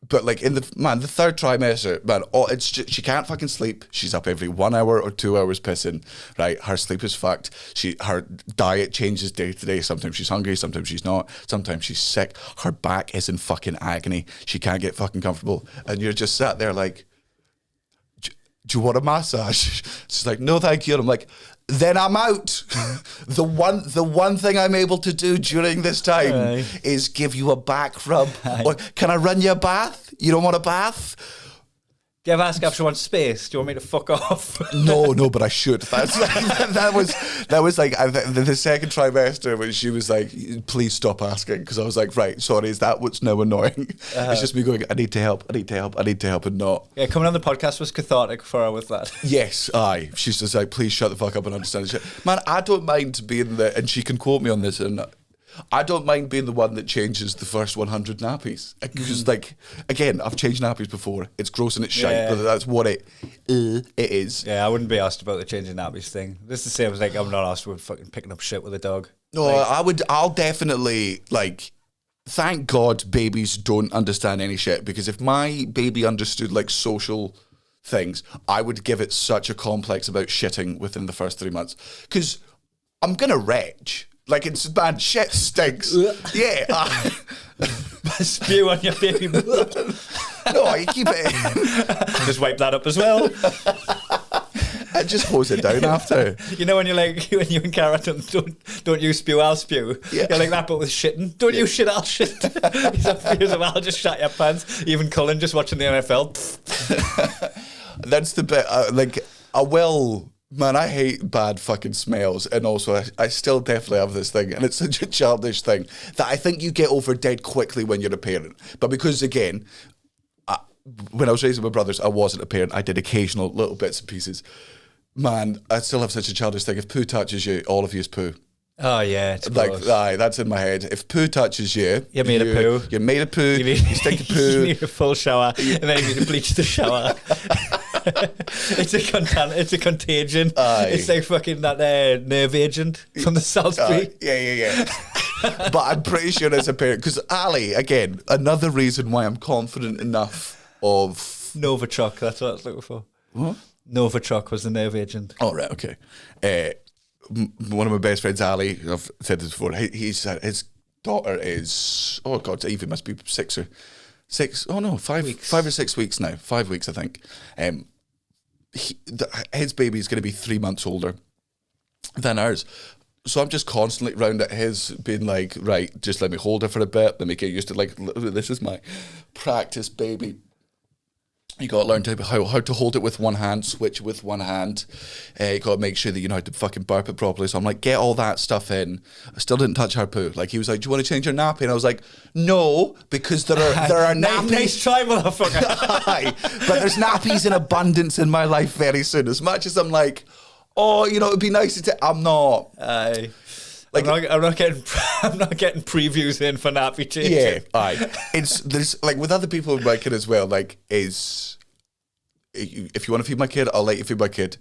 But like in the third trimester, man, it's just, she can't fucking sleep. She's up every 1 hour or 2 hours pissing, right? Her sleep is fucked. Her diet changes day to day. Sometimes she's hungry, sometimes she's not. Sometimes she's sick. Her back is in fucking agony. She can't get fucking comfortable. And you're just sat there like, do you want a massage? She's like, no, thank you. And I'm like, then I'm out. The one thing I'm able to do during this time is give you a back rub. Or, can I run you a bath? You don't want a bath? Do you ever ask if she wants space? Do you want me to fuck off? No, but I should. That was like the second trimester when she was like, please stop asking, because I was like, right, sorry, is that what's now annoying? It's just me going, I need to help, and not. Yeah, coming on the podcast was cathartic for her with that. Yes, aye. She's just like, please shut the fuck up and understand the shit. Man, I don't mind being and she can quote me on this, and I don't mind being the one that changes the first 100 nappies. Because, like, again, I've changed nappies before. It's gross and it's shite, but that's what it is. Yeah, I wouldn't be asked about the changing nappies thing. This is the same as, like, I'm not asked about fucking picking up shit with a dog. No, like, I'll definitely, like, thank God babies don't understand any shit, because if my baby understood, like, social things, I would give it such a complex about shitting within the first 3 months. Because I'm going to retch. Like, it's bad. Shit stinks. Yeah. Spew on your baby. No, you keep it in. Just wipe that up as well. I just hose it down after. You know when you're like, when you and Cara don't you spew, I'll spew. Yeah. You're like that, but with shitting. Don't you shit, I'll shit. He's like, I'll just shut your pants. Even Cullen just watching the NFL. That's the bit, like, I will... Man, I hate bad fucking smells, and also I still definitely have this thing, and it's such a childish thing that I think you get over dead quickly when you're a parent. But because, again, when I was raising my brothers, I wasn't a parent. I did occasional little bits and pieces. Man, I still have such a childish thing. If poo touches you, all of you is poo. Oh yeah, it's like gross. Aye, that's in my head. If poo touches you, you're made of poo. You're made of poo. You stink of poo. You need a full shower, and then you need to bleach the shower. It's a contagion. Aye. It's like fucking that nerve agent from the Salisbury. Yeah. But I'm pretty sure as a parent, because Ali, again, another reason why I'm confident enough of Novichok. That's what I was looking for. What? Novichok was the nerve agent. Oh right, okay. One of my best friends, Ali, I've said this before. His daughter is, oh god, Evie must be 5 or 6 weeks now. 5 weeks, I think. His baby is going to be 3 months older than ours. So I'm just constantly round at his, being like, right, just let me hold her for a bit. Let me get used to, like, this is my practice baby. You got to learn how to hold it with one hand, switch with one hand. You got to make sure that you know how to fucking burp it properly. So I'm like, get all that stuff in. I still didn't touch her poo. Like, he was like, do you want to change your nappy? And I was like, no, because there are nappies. Nice try, motherfucker. Aye, but there's nappies in abundance in my life very soon. As much as I'm like, oh, you know, it'd be nice to I'm not. Aye. Like, I'm not getting previews in for nappy changing. Yeah, aye. There's like with other people in my kid as well. Like, if you want to feed my kid, I'll let you feed my kid.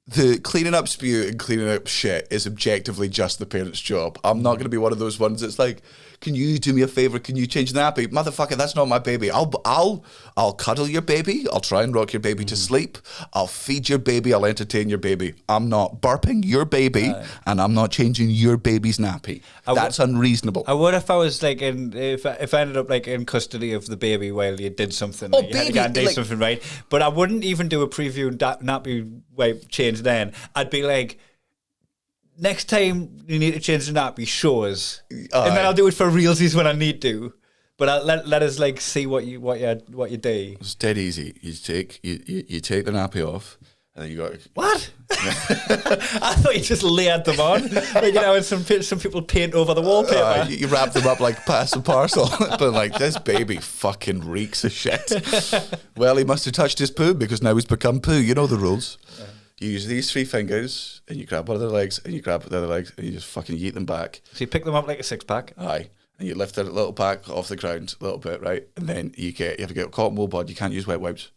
The cleaning up spew and cleaning up shit is objectively just the parent's job. I'm not going to be one of those ones that's like, can you do me a favor? Can you change the nappy? Motherfucker, that's not my baby. I'll cuddle your baby. I'll try and rock your baby to sleep. I'll feed your baby. I'll entertain your baby. I'm not burping your baby, and I'm not changing your baby's nappy. That's unreasonable. I would if I was like if I ended up like in custody of the baby while you did something. Like, you had to go and do something right. But I wouldn't even do a preview nappy wipe change then. I'd be like, next time you need to change the nappy, show us, and then I'll do it for realsies when I need to. But I'll let us like see what you do. It's dead easy. You take the nappy off, and then you got what? I thought you just layered them on, like, you know, and some people paint over the wallpaper. You wrap them up like pass and parcel, but like, this baby fucking reeks of shit. Well, he must have touched his poo because now he's become poo. You know the rules. Yeah. You use these 3 fingers, and you grab one of their legs, and you grab the other legs, and you just fucking yeet them back. So you pick them up like a 6-pack? Aye. And you lift their little pack off the ground a little bit, right? And then you have to get a cotton wool bod. You can't use wet wipes.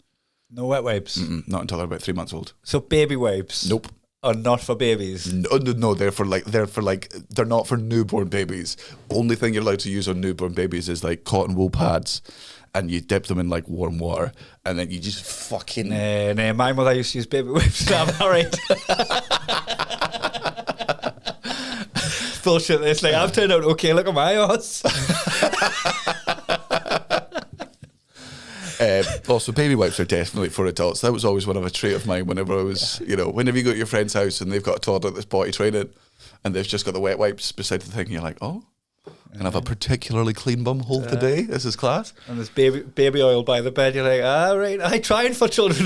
No wet wipes? Not until they're about 3 months old. So baby wipes? Nope. Are not for babies? No, they're not for newborn babies. Only thing you're allowed to use on newborn babies is like cotton wool pads and you dip them in like warm water, and then you just fucking... No, my mother used to use baby wipes, so I'm alright. Bullshit, it's like, I've turned out okay, look at my horse. Also, baby wipes are definitely for adults. That was always one of a trait of mine whenever I was, whenever you go to your friend's house and they've got a toddler that's potty training and they've just got the wet wipes beside the thing, and you're like, oh, and I have a particularly clean bum hole today. This is class. And there's baby oil by the bed. You're like, right, I trying for children.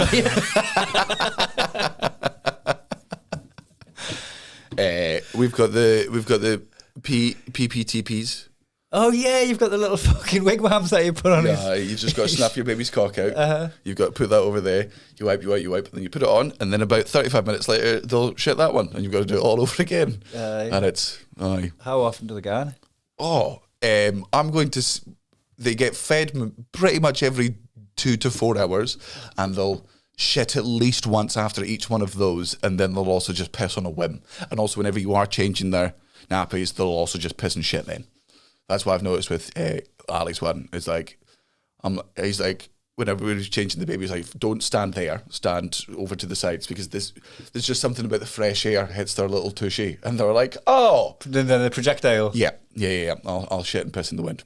We've got the PPTPs. Oh yeah, you've got the little fucking wigwams that you put on. Yeah, you just got to snap your baby's cock out. You've got to put that over there. You wipe, and then you put it on, and then about 35 minutes later, they'll shit that one, and you've got to do it all over again. And it's How often do they go on? Oh, I'm going to. They get fed pretty much every 2 to 4 hours, and they'll shit at least once after each one of those, and then they'll also just piss on a whim. And also, whenever you are changing their nappies, they'll also just piss and shit then. That's what I've noticed with Ali's one. Is like, he's like, whenever we're changing the baby, he's like, don't stand there, stand over to the sides, because there's just something about the fresh air hits their little tushy, and they're like, oh, then the projectile. Yeah. I'll shit and piss in the wind.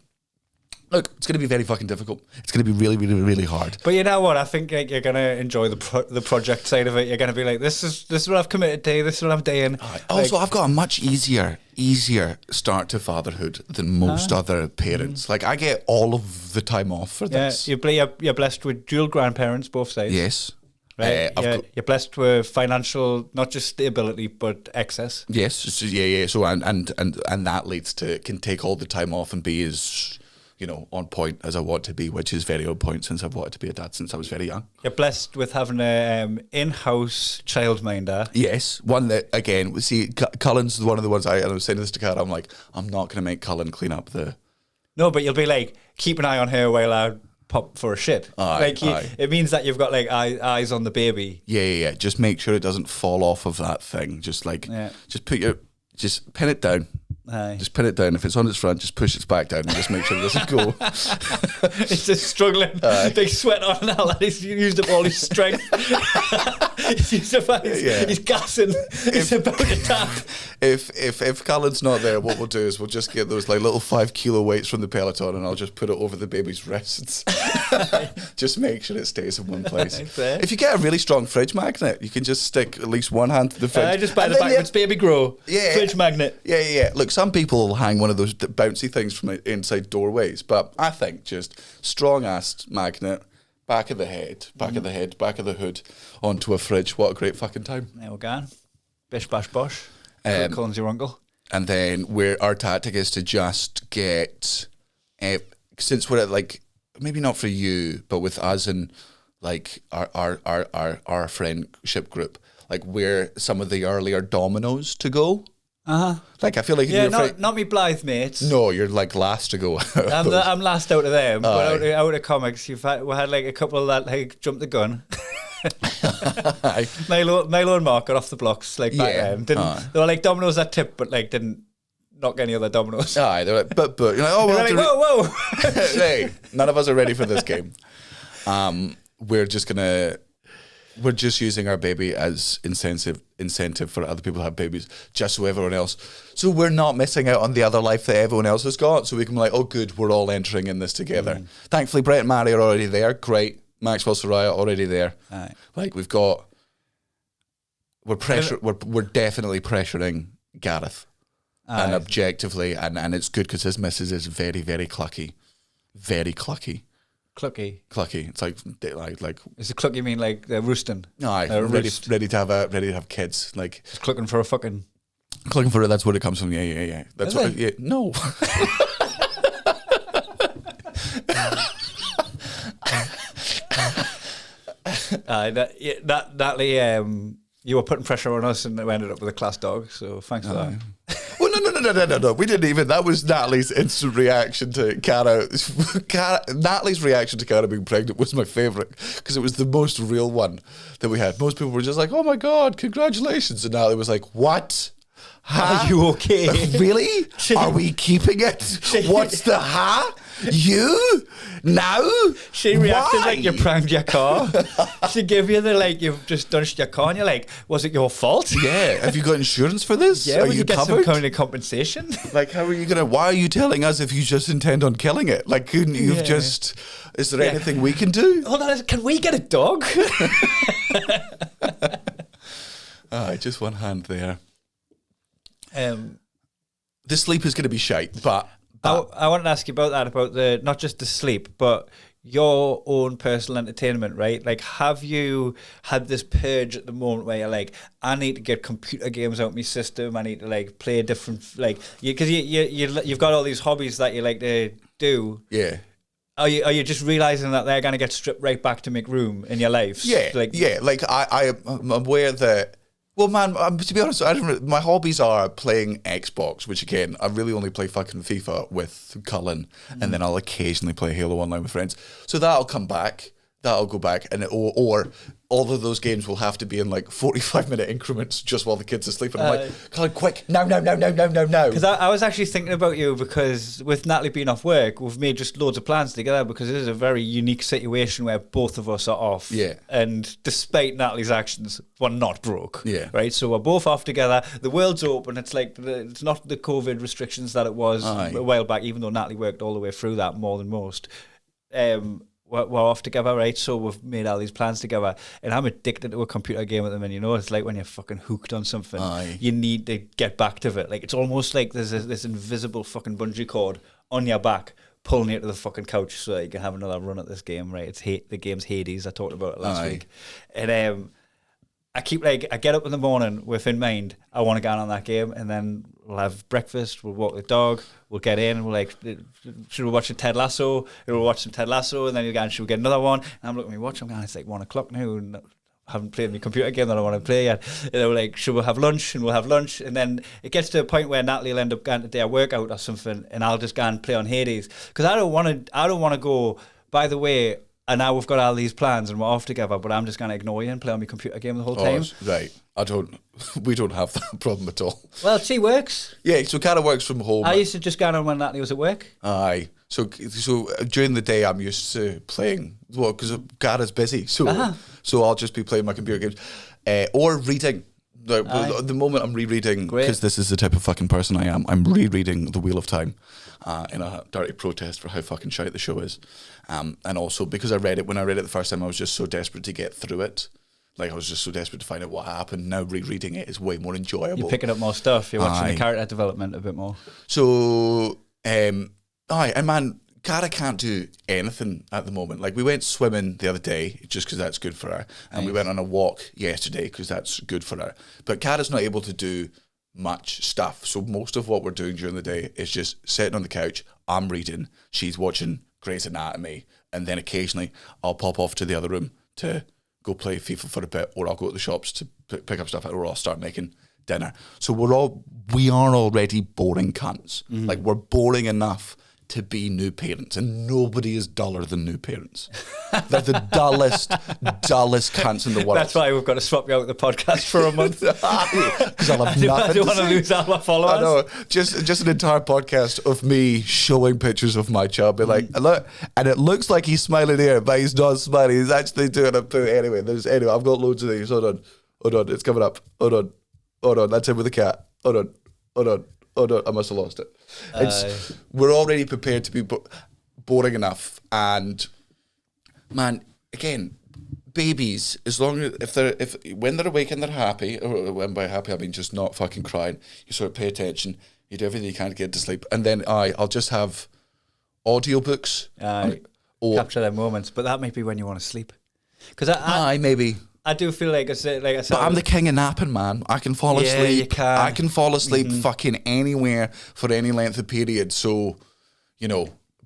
Look, it's going to be very fucking difficult. It's going to be really, really, really hard. But you know what? I think like, you're going to enjoy the project side of it. You're going to be like, this is what I've committed to. This is what I'm doing. Also, I've got a much easier start to fatherhood than most other parents. Like, I get all of the time off for this. You're blessed with dual grandparents, both sides. Yes. Right? You're blessed with financial, not just stability, but excess. Yes. So, and that leads to, can take all the time off and be as... on point as I want to be, which is very on point since I've wanted to be a dad since I was very young. You're blessed with having a in-house childminder. Yes, one that, again, see, Cullen's one of the ones I was saying this to Cara, I'm like, I'm not going to make Cullen clean up the... No, but you'll be like, keep an eye on her while I pop for a shit. It means that you've got like eyes on the baby. Yeah. Just make sure it doesn't fall off of that thing. Just like, just pin it down. Aye. Just pin it down. If it's on its front, just push its back down and just make sure it doesn't go. He's just struggling. Big sweat on now. He's used up all his strength. He's gassing. He's about to tap. If Cullen's not there, what we'll do is we'll just get those like little 5 kilo weights from the Peloton, and I'll just put it over the baby's wrists. Just make sure it stays in one place. If you get a really strong fridge magnet, you can just stick at least one hand to the fridge. Just by the backwards baby grow. Yeah. Fridge magnet. Yeah. Look, some people will hang one of those bouncy things from inside doorways, but I think just strong-ass magnet, back of the head, back of the hood, onto a fridge. What a great fucking time. There we go. Bish, bash, bosh. Cullen's your uncle. And then our tactic is to just get, since we're at like, maybe not for you, but with us and like our friendship group, like we're some of the earlier dominoes to go. Like I feel like not me Blythe mates. No, you're like last to go. I'm last out of them. But out of comics, we had like a couple that like jumped the gun. Milo and Mark got off the blocks like back then. They were like dominoes that tip, but like didn't knock any other dominoes. Aye, they're like, but you're like, oh, like, whoa. Hey, none of us are ready for this game. We're just using our baby as incentive for other people to have babies, just so everyone else. So we're not missing out on the other life that everyone else has got. So we can be like, oh, good, we're all entering in this together. Thankfully, Brett and Mary are already there. Great. Maxwell Soraya already there. Aye. Like we're definitely pressuring Gareth. Aye. And objectively, and it's good because his missus is very, very clucky. Very clucky. Clucky. It's like Is it clucky mean like they're roosting? Aye, ready to have kids. Like just clucking for a fucking. Clucking for it. That's where it comes from. Yeah. That's Is what. it? Yeah, no. Natalie, you were putting pressure on us, and we ended up with a class dog. So thanks for that. Well, no. We didn't even. That was Natalie's instant reaction to Cara. Natalie's reaction to Cara being pregnant was my favourite because it was the most real one that we had. Most people were just like, "Oh my god, congratulations!" And Natalie was like, "What? Are you okay? Really? Are we keeping it? What's the You? Now? She reacted Why? like you pranked your car. She gave you the, like, you've just dodged your car and you're like, was it your fault? Yeah. Have you got insurance for this? Yeah, are will you get covered? some kind of compensation? Like, how are you going to... Why are you telling us if you just intend on killing it? Like, couldn't you have just... Is there anything we can do? Hold on, can we get a dog? Just one hand there. The sleep is going to be shite, but... I wanted to ask you about that, about the not just the sleep, but your own personal entertainment, right? Like, have you had this purge at the moment where you're like, I need to get computer games out of my system, I need to, like, play different, like, because you've got all these hobbies that you like to do. Yeah. Are you just realizing that they're going to get stripped right back to make room in your life? Yeah, Like, I'm aware that... Well, man, to be honest, my hobbies are playing Xbox, which, again, I really only play fucking FIFA with Cullen, and then I'll occasionally play Halo Online with friends. So that'll come back. That'll go back. And or all of those games will have to be in, like, 45-minute increments just while the kids are sleeping. I'm like, Cullen, quick, no. Because I was actually thinking about you, because with Natalie being off work, we've made just loads of plans together, because it is a very unique situation where both of us are off. Yeah. And despite Natalie's actions, we're not broke. Yeah. Right? So we're both off together. The world's open. It's like, it's not the COVID restrictions that it was a while back, even though Natalie worked all the way through that more than most. We're off together, right? So we've made all these plans together, and I'm addicted to a computer game at the minute. You know, it's like when you're fucking hooked on something, you need to get back to it. Like, it's almost like there's this invisible fucking bungee cord on your back, pulling you to the fucking couch so that you can have another run at this game, right? It's the game's Hades. I talked about it last week, and I get up in the morning with in mind, I want to get on that game, and then we'll have breakfast, we'll walk the dog, we'll get in, we're like, should we watch Ted Lasso? And we'll watch some Ted Lasso, and then you're going, should we get another one? And I'm looking at my watch, I'm going, it's like 1 o'clock now, and I haven't played my computer game that I want to play yet. And they were like, should we have lunch? And we'll have lunch. And then it gets to a point where Natalie will end up going to do a workout or something, and I'll just go and play on Hades. Because I don't want to go, by the way, and now we've got all these plans and we're off together, but I'm just going to ignore you and play on my computer game the whole time. Right. We don't have that problem at all. Well, she works. Yeah, so Cara works from home. I used to just go on when Natalie was at work. Aye. So during the day, I'm used to playing, well, because Cara's busy. So I'll just be playing my computer games. Or reading. The moment I'm rereading, because this is the type of fucking person I am, I'm rereading The Wheel of Time in a dirty protest for how fucking shite the show is. And also because when I read it the first time, I was just so desperate to get through it. Like, I was just so desperate to find out what happened. Now rereading it is way more enjoyable. You're picking up more stuff. You're watching the character development a bit more. So, and man, Cara can't do anything at the moment. Like, we went swimming the other day just because that's good for her, and we went on a walk yesterday because that's good for her. But Cara's not able to do much stuff. So most of what we're doing during the day is just sitting on the couch. I'm reading. She's watching Grey's Anatomy, and then occasionally I'll pop off to the other room to go play FIFA for a bit, or I'll go to the shops to pick up stuff, or I'll start making dinner. So we are already boring cunts. Mm-hmm. Like, we're boring enough to be new parents, and nobody is duller than new parents. They're the dullest cunts in the world. That's why we've got to swap you out of the podcast for a month. Because I'll have nothing I don't want to lose all my followers. I know. Just an entire podcast of me showing pictures of my child, be like, look, and it looks like he's smiling here, but he's not smiling. He's actually doing a poo. Anyway, I've got loads of these. Hold on, it's coming up. Hold on, that's him with the cat. Hold on, I must have lost it. We're already prepared to be boring enough, and man, again, babies, as long as when they're awake and they're happy, or when by happy I mean just not fucking crying, you sort of pay attention, you do everything you can to get to sleep, and then I'll just have audiobooks. Capture their moments, but that might be when you want to sleep. Because maybe. I do feel like I said, but I'm the king of napping, man. I can fall asleep. You can. I can fall asleep fucking anywhere for any length of period. So,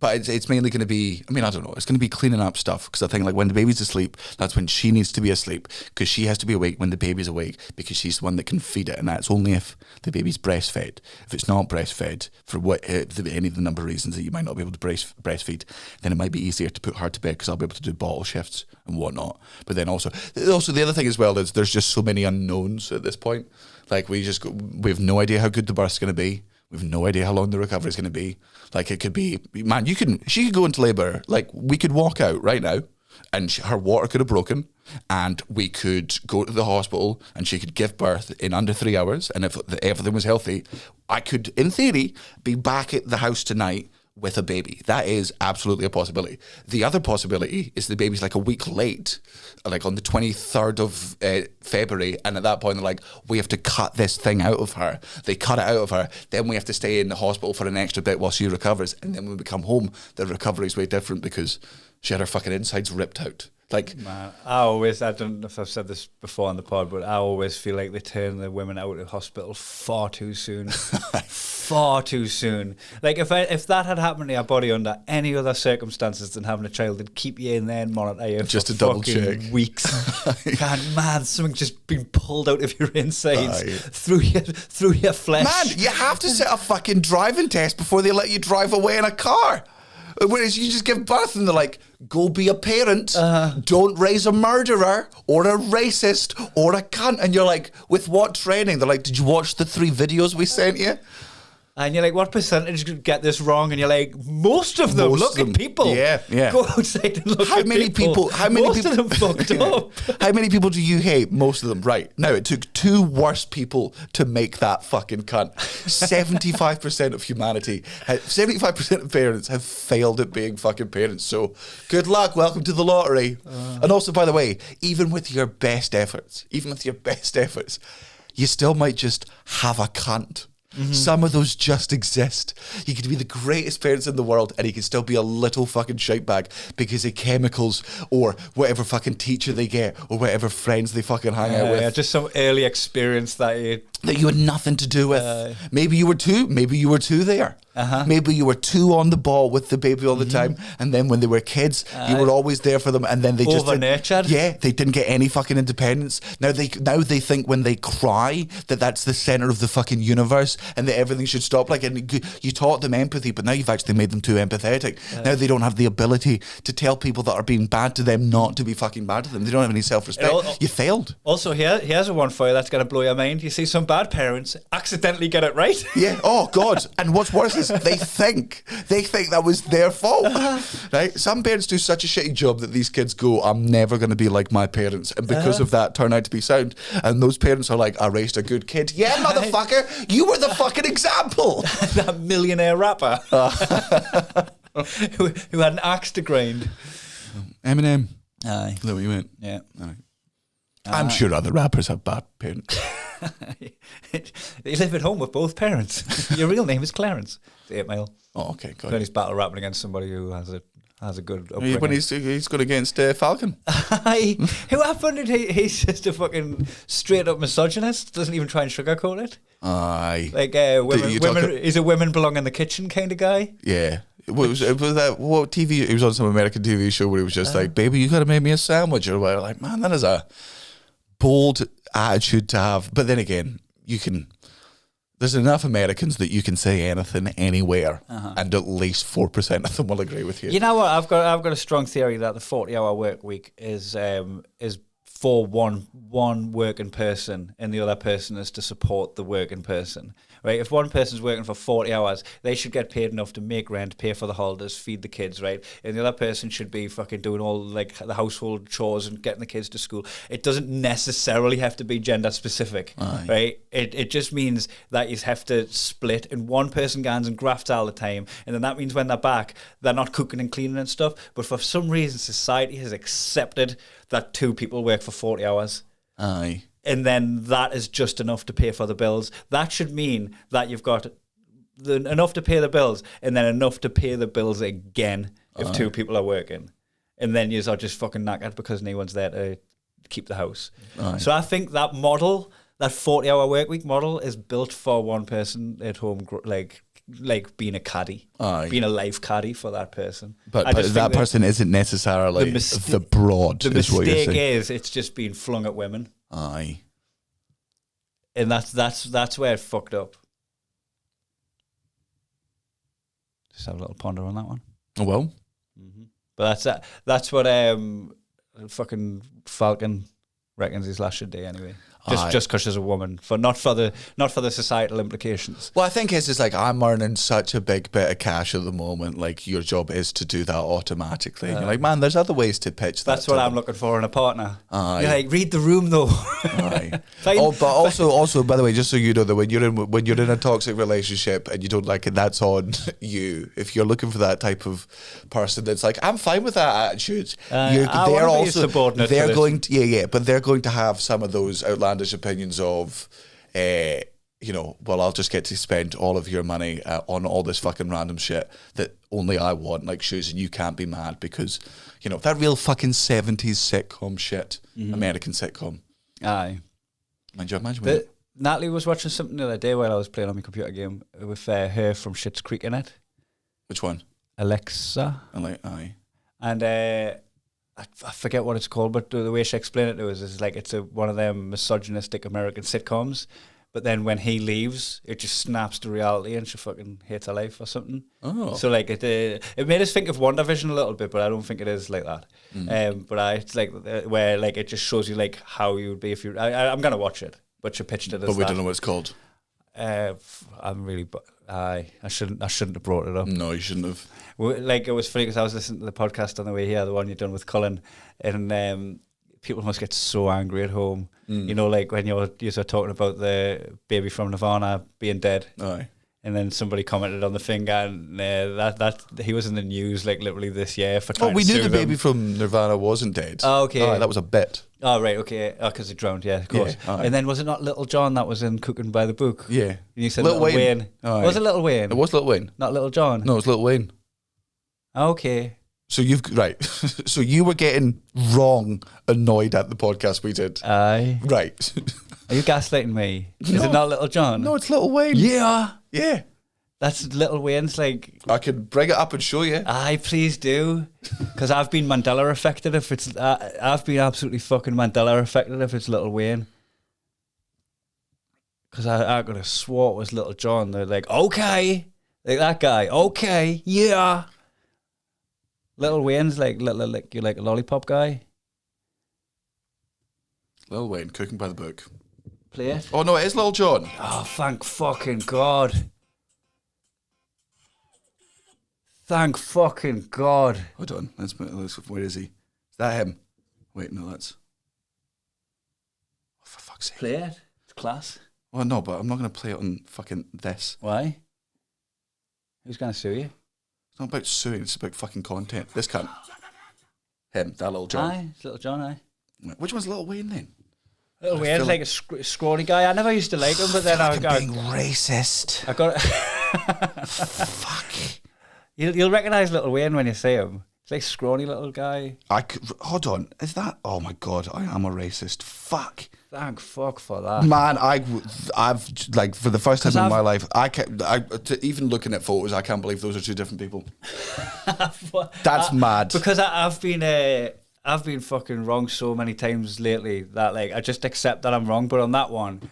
but it's mainly going to be, I don't know, it's going to be cleaning up stuff, because I think, like, when the baby's asleep, that's when she needs to be asleep, because she has to be awake when the baby's awake, because she's the one that can feed it, and that's only if the baby's breastfed. If it's not breastfed, for any of the number of reasons that you might not be able to breastfeed, then it might be easier to put her to bed, because I'll be able to do bottle shifts and whatnot. But then also the other thing as well is there's just so many unknowns at this point. Like, we have no idea how good the birth's going to be. We've no idea how long the recovery is going to be. Like, it could be, man, she could go into labour. Like, we could walk out right now and her water could have broken and we could go to the hospital and she could give birth in under 3 hours. And if everything was healthy, I could, in theory, be back at the house tonight with a baby. That is absolutely a possibility. The other possibility is the baby's like a week late, like on the 23rd of February, and at that point they're like, we have to cut this thing out of her. They cut it out of her, then we have to stay in the hospital for an extra bit while she recovers, and then when we come home, the recovery is way different because she had her fucking insides ripped out. Like, man, I don't know if I've said this before on the pod, but I always feel like they turn the women out of hospital far too soon. Far too soon. Like, if that had happened to your body under any other circumstances than having a child, they'd keep you in there and monitor you just for to double check weeks. God, man, something just being pulled out of your insides through your flesh. Man, you have to set a fucking driving test before they let you drive away in a car. Whereas you just give birth and they're like, go be a parent, don't raise a murderer or a racist or a cunt. And you're like, with what training? They're like, did you watch the 3 videos we sent you? And you're like, what percentage get this wrong? And you're like, most of them. Look at people. Yeah. Go outside and look at people. Most of them fucked up. How many people do you hate? Most of them. Right. Now, it took 2 worse people to make that fucking cunt. 75% of humanity, 75% of parents have failed at being fucking parents. So, good luck. Welcome to the lottery. And also, by the way, even with your best efforts, you still might just have a cunt. Mm-hmm. Some of those just exist. You could be the greatest parents in the world and he can still be a little fucking shitebag because of chemicals or whatever fucking teacher they get or whatever friends they fucking hang out with. Yeah, just some early experience that you had nothing to do with. Maybe you were two there. Maybe you were 2 on the ball with the baby all the time, and then when they were kids, you were always there for them, and then they just over-nurtured. They didn't get any fucking independence. Now they think when they cry that's the center of the fucking universe, and that everything should stop. Like, and you taught them empathy, but now you've actually made them too empathetic. Now they don't have the ability to tell people that are being bad to them not to be fucking bad to them. They don't have any self-respect. You failed. Also, here's a one for you that's going to blow your mind. You see some bad parents accidentally get it right. Yeah. Oh God. And what's worse is they think that was their fault. Right? Some parents do such a shitty job that these kids go, I'm never going to be like my parents, and because of that turn out to be sound. And those parents are like, I raised a good kid. Yeah, motherfucker, you were the fucking example. That millionaire rapper who had an axe to grind. Eminem. Aye. Is that what you meant? Yeah. Aye. I'm sure other rappers have bad parents. They live at home with both parents. Your real name is Clarence. It's 8 Mile. Oh, okay, good. Then he's battle rapping against somebody who has a good upbringing. When he's good against Falcon. Who happened? He's just a fucking straight up misogynist. Doesn't even try and sugarcoat it. Aye. Like women. He's a women belong in the kitchen kind of guy. Yeah. Was that what TV? It was on some American TV show where he was just like, "Baby, you got to make me a sandwich," or whatever. Like, man, that is a bold attitude to have. But then again, there's enough Americans that you can say anything anywhere, and at least 4% of them will agree with you. You know what? I've got a strong theory that the 40-hour work week is for one working person, and the other person is to support the working person. Right? If one person's working for 40 hours, they should get paid enough to make rent, pay for the holidays, feed the kids, right? And the other person should be fucking doing all like the household chores and getting the kids to school. It doesn't necessarily have to be gender specific, right? It just means that you have to split, and one person goes and grafts all the time, and then that means when they're back, they're not cooking and cleaning and stuff. But for some reason, society has accepted that 2 people work for 40 hours. Aye. And then that is just enough to pay for the bills. That should mean that you've got enough to pay the bills, and then enough to pay the bills again if 2 people are working. And then you are just fucking knackered because no one's there to keep the house. So I think that model, that 40-hour work week model, is built for one person at home, like being a caddy, being a life caddy for that person. But that person isn't necessarily the broad. The mistake is it's just being flung at women. Aye. And that's where it fucked up. Just have a little ponder on that one. Oh well. Mm-hmm. But that's what fucking Falcon reckons his last should do anyway. just because she's a woman, not for the societal implications. Well, I think it's like, I'm earning such a big bit of cash at the moment. Like, your job is to do that automatically. You're like, man, there's other ways to pitch that. That's what I'm looking for in a partner. Aye. You're like, read the room though. Aye. But also, by the way, just so you know, that when you're in a toxic relationship and you don't like it, that's on you. If you're looking for that type of person that's like, I'm fine with that attitude. They're going to have some of those outlandish opinions of, well, I'll just get to spend all of your money on all this fucking random shit that only I want, like shoes, and you can't be mad because, that real fucking 70s sitcom shit, American sitcom. Aye. Imagine Natalie was watching something the other day while I was playing on my computer game with her from Schitt's Creek in it. Which one? Alexa. Aye. And I forget what it's called, but the way she explained it to us is like it's one of them misogynistic American sitcoms. But then when he leaves, it just snaps to reality and she fucking hates her life or something. Oh. So like it made us think of WandaVision a little bit, but I don't think it is like that. It's like where like it just shows you like how you would be if you. I'm gonna watch it, but she pitched it as. But we don't know what it's called. I'm really. I shouldn't have brought it up. No, you shouldn't have. Like, it was funny because I was listening to the podcast on the way here, the one you've done with Cullen, and people must get so angry at home. Like when you're talking about the baby from Nirvana being dead. Aye. And then somebody commented on the thing, and that he was in the news like literally this year for trying to sue them. We knew the baby from Nirvana wasn't dead. Oh, okay. That was a bit. Oh, right, okay. Oh, because he drowned, yeah, of course. Yeah, and then was it not Little John that was in Cooking by the Book? Yeah. And you said Little Wayne. Was it Little Wayne? It was Little Wayne. Not Little John? No, it was Little Wayne. Okay. So so you were getting wrong annoyed at the podcast we did. Aye. Right. Are you gaslighting me? Is it not Little John? No, it's Little Wayne. Yeah. Yeah. That's Little Wayne's like... I could bring it up and show you. Aye, please do. Because I've been Mandela affected if it's... I've been absolutely fucking Mandela affected if it's Little Wayne. Because I could have swore it was Little John. They're like, okay. Like that guy. Okay. Yeah. Little Wayne's like you're like a lollipop guy. Little Wayne, Cooking by the Book. Play it. Oh, no, it is Little John. Oh, thank fucking God. Thank fucking God. Hold on. Where is he? Is that him? Wait, no, that's... Oh, for fuck's sake. Play it. It's class. Oh, no, but I'm not going to play it on fucking this. Why? Who's going to sue you? It's not about suing, it's about fucking content. This cunt. Him, that Little John. Aye, it's Little John, aye. Which one's Little Wayne then? Little Wayne's like a scrawny guy. I never used to like him, but then I got... being racist. I got... Fuck. You'll recognise Little Wayne when you see him. He's like a scrawny little guy. Hold on. Is that... Oh my God, I am a racist. Fuck. Thank fuck for that. Man, I've like, for the first time in my life, even looking at photos, I can't believe those are two different people. That's mad. Because I've been fucking wrong so many times lately that like I just accept that I'm wrong. But on that one,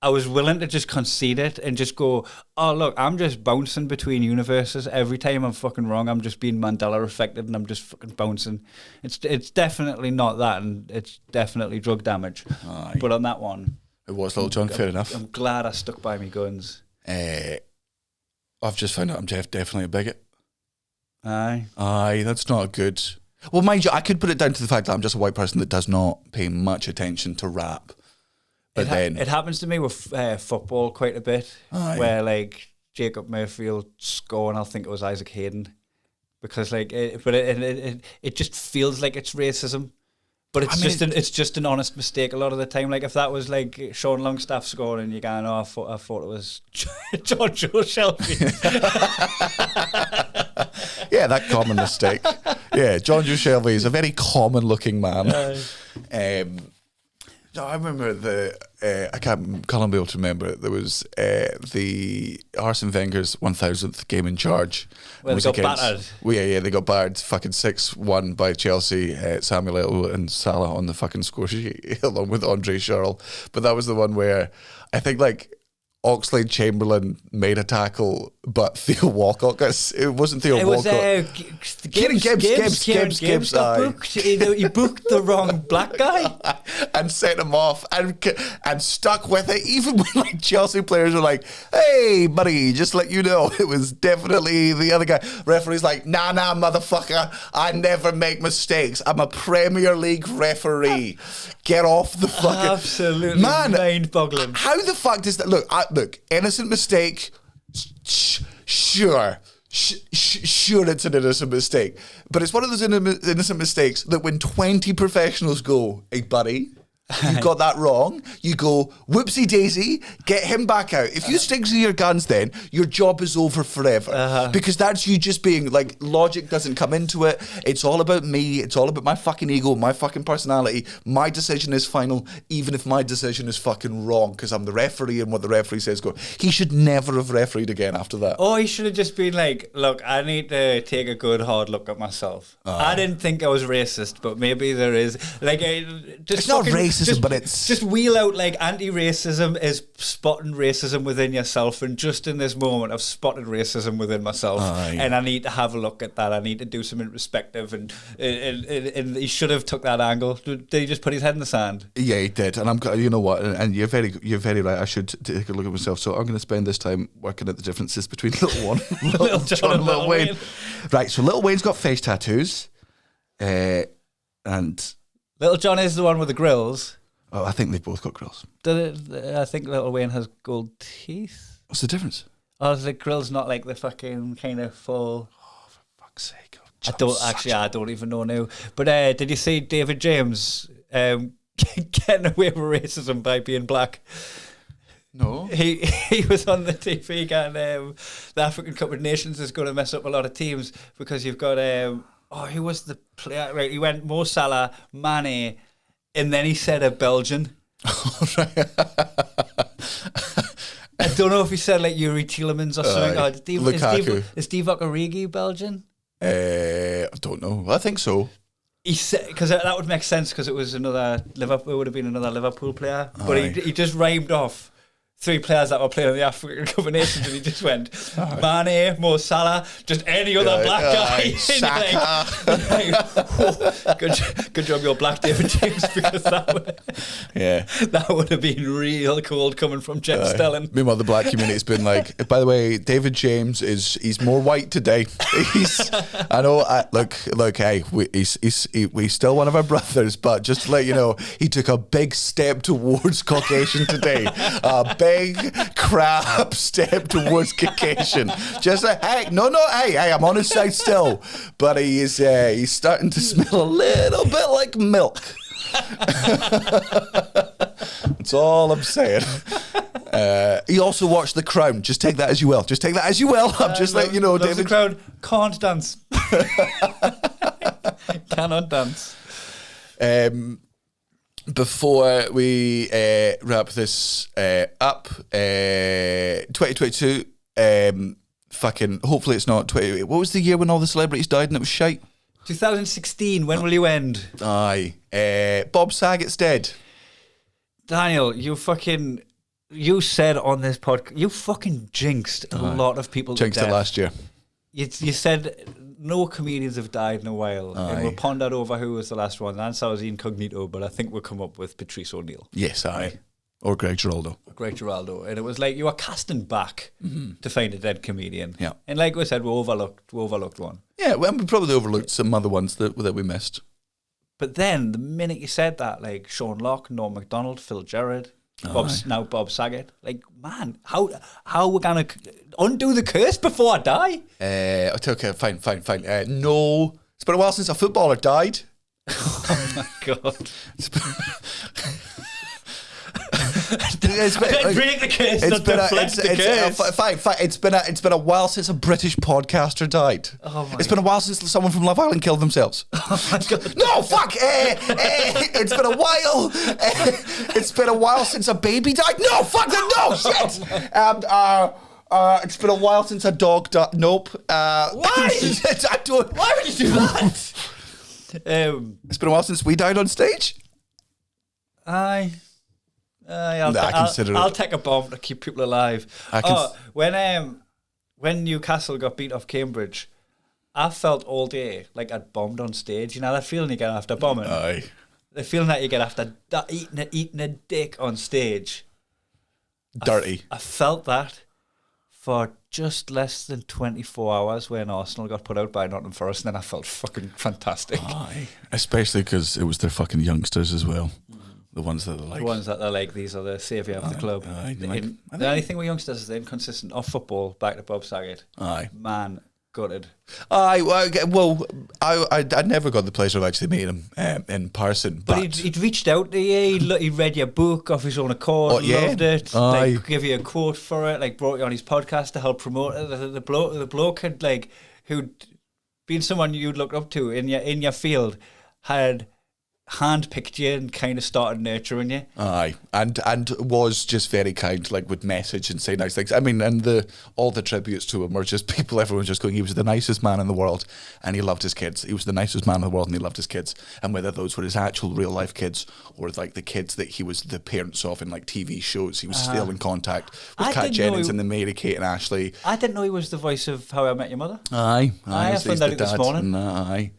I was willing to just concede it and just go, oh look, I'm just bouncing between universes every time I'm fucking wrong. I'm just being Mandela affected and I'm just fucking bouncing. It's definitely not that, and it's definitely drug damage. Aye. But on that one, it was Little John. Fair enough. I'm glad I stuck by my guns. I've just found out I'm definitely a bigot. Aye, that's not good. Well, mind you, I could put it down to the fact that I'm just a white person that does not pay much attention to rap. But it happens to me with football quite a bit, where like Jacob Murphy will score and I'll think it was Isaac Hayden, because like, it just feels like it's racism, but it's just an honest mistake a lot of the time. Like if that was like Sean Longstaff scoring, you're going, oh, I thought it was John Joe Shelby. Yeah, that common mistake. Yeah, John Joe Shelby is a very common-looking man. No, I remember I can't be able to remember it. There was the Arsene Wenger's 1000th game in charge. Well, they got battered. Well, yeah, they got battered. Fucking 6-1 by Chelsea. Samuel Eto'o and Salah on the fucking score sheet, along with Andre Schürrle. But that was the one where I think like Oxlade-Chamberlain made a tackle, but Theo Walcott it wasn't Theo Walcott. Kieran Gibbs got booked. He booked the wrong black guy and sent him off and stuck with it, even when like Chelsea players were like, "Hey, buddy, just let you know, it was definitely the other guy." Referee's like, "Nah, motherfucker, I never make mistakes. I'm a Premier League referee. Get off the fucking..." Absolutely mind-boggling. How the fuck does that look? Look, innocent mistake. Sure, it's an innocent mistake, but it's one of those innocent mistakes that when 20 professionals go, "Hey, buddy, you got that wrong," you go, "Whoopsie daisy, get him back out." If you stick to your guns, then your job is over forever, because that's you just being like, logic doesn't come into it. It's all about me. It's all about my fucking ego, my fucking personality. My decision is final, even if my decision is fucking wrong, because I'm the referee and what the referee says go. He should never have refereed again after that. Oh, he should have just been like, "Look, I need to take a good hard look at myself. I didn't think I was racist, but maybe there is." Like, it's not racist. But it's just wheel out like anti-racism is spotting racism within yourself, and just in this moment I've spotted racism within myself, and I need to have a look at that. I need to do something introspective, and he should have took that angle. Did he just put his head in the sand? Yeah, he did. And you know what? And you're very right. I should take a look at myself. So I'm going to spend this time working at the differences between Little John and Little Wayne. Right. So Little Wayne's got face tattoos, and Little John is the one with the grills. Oh, I think they've both got grills. I think Little Wayne has gold teeth. What's the difference? Oh, the grill's not like the fucking kind of full. Oh, for fuck's sake! I don't even know now. But did you see David James getting away with racism by being black? No. He was on the TV going, the African Cup of Nations is going to mess up a lot of teams because you've got who was the player? Right, he went Mo Salah, Mane, and then he said a Belgian. I don't know if he said like Yuri Tielemans or something. Lukaku. Is Divock Origi Belgian? I don't know. I think so. He said, because that would make sense because it was another Liverpool. It would have been another Liverpool player, but he just rhymed off 3 players that were playing in the African Cup of Nations, and he just went Mane, Mo Salah, just any other black guy. Saka. Good job, you're black, David James, because that would have been real cold coming from Jen Stelling. Meanwhile, the black community's been like, by the way, David James he's more white today. Hey, he's still one of our brothers, but just to let you know, he took a big step towards Caucasian today. Big crap step towards Caucasian. Just like, hey, I'm on his side still, but he's starting to smell a little bit like milk. That's all I'm saying. He also watched The Crown. Just take that as you will. I'm just letting you know, David. The Crown can't dance. Cannot dance. Before we wrap this up, 2022, hopefully it's not 20. What was the year when all the celebrities died and it was shite? 2016. When will you end? Aye. Bob Saget's dead. Daniel, you said on this podcast, you fucking jinxed a lot of people. Jinxed it last year. You said no comedians have died in a while, and we'll ponder over who was the last one. The answer was incognito, but I think we'll come up with Patrice O'Neill. Yes, aye. Or Greg Giraldo. And it was like you were casting back to find a dead comedian. Yeah. And like we said, we overlooked one. Yeah, well, we probably overlooked some other ones that we missed. But then the minute you said that, like Sean Locke, Norm MacDonald, Phil Jarrett, Bob Saget, like, man, how we're gonna undo the curse before I die? Okay, fine. No, it's been a while since a footballer died. Oh my god. Break the curse, not deflect the curse. Fine. It's been a while since a British podcaster died. It's been a while since someone from Love Island killed themselves. Oh my god. No, fuck. It's been a while. It's been a while since a baby died. No, fuck. No, shit. It's been a while since a dog died. Nope. Why? Why would you do that? It's been a while since we died on stage. Aye. I'll take a bomb to keep people alive. When Newcastle got beat off Cambridge, I felt all day like I'd bombed on stage. You know that feeling you get after bombing? Aye. The feeling that you get after eating a dick on stage. Dirty. I felt that for just less than 24 hours when Arsenal got put out by Nottingham Forest, and then I felt fucking fantastic. Aye. Especially because it was their fucking youngsters as well. The ones that are like... The ones that are like, these are the saviour of the club. The only thing with youngsters is they're inconsistent. Off football, back to Bob Saget. Aye. Man, gutted. I never got the pleasure of actually meeting him in person. But he'd reached out to you, he read your book off his own accord, loved it, like, give you a quote for it, like brought you on his podcast to help promote it. The bloke had, like, who'd been someone you'd looked up to in your field, had handpicked you and kind of started nurturing you. Aye, and was just very kind, like would message and say nice things. I mean, and all the tributes to him were just people, everyone just going, he was the nicest man in the world and he loved his kids. He was the nicest man in the world and he loved his kids. And whether those were his actual real life kids or like the kids that he was the parents of in like TV shows, he was still in contact with Kat Jennings and the Mary Kate and Ashley. I didn't know he was the voice of How I Met Your Mother. I found that out this morning. Aye.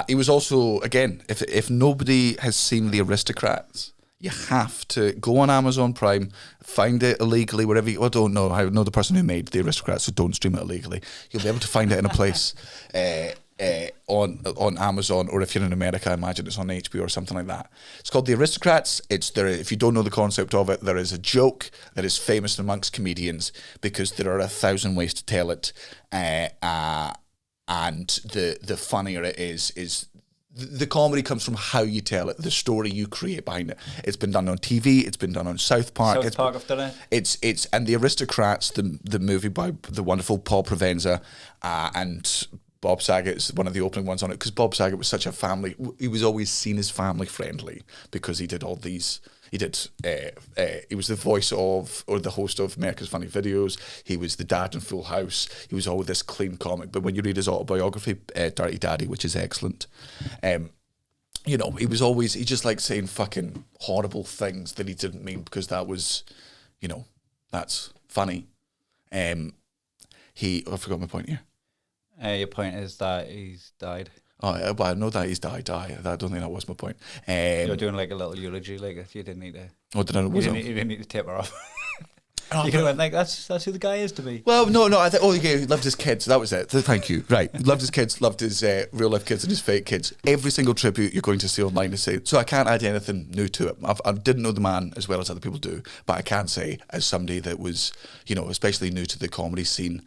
He was also, again, if nobody has seen The Aristocrats, you have to go on Amazon Prime, find it illegally wherever you... I don't know. I know the person who made The Aristocrats, so don't stream it illegally. You'll be able to find it in a place on Amazon, or if you're in America, I imagine it's on HBO or something like that. It's called The Aristocrats. If you don't know the concept of it, there is a joke that is famous amongst comedians because there are 1,000 ways to tell it. And the funnier it is the comedy comes from how you tell it, the story you create behind it. It's been done on TV. It's been done on South Park. I've done it. It's and The Aristocrats, the movie by the wonderful Paul Provenza, and Bob Saget's one of the opening ones on it, because Bob Saget was such a family. He was always seen as family friendly because he did all these. He was the voice of, or the host of America's Funny Videos. He was the dad in Full House. He was always this clean comic. But when you read his autobiography, Dirty Daddy, which is excellent, he just liked saying fucking horrible things that he didn't mean because that was, that's funny. I forgot my point here. Your point is that he's died. Oh, well, I know that he's died. I don't think that was my point. You're doing like a little eulogy, like you didn't need to. Oh, did I? You didn't need to tape her off. You could have went like, that's who the guy is to me. Well, no. I think he loved his kids. That was it. Thank you. Right, loved his kids, loved his real life kids and his fake kids. Every single tribute you're going to see online is saying. So I can't add anything new to it. I didn't know the man as well as other people do, but I can say as somebody that was, especially new to the comedy scene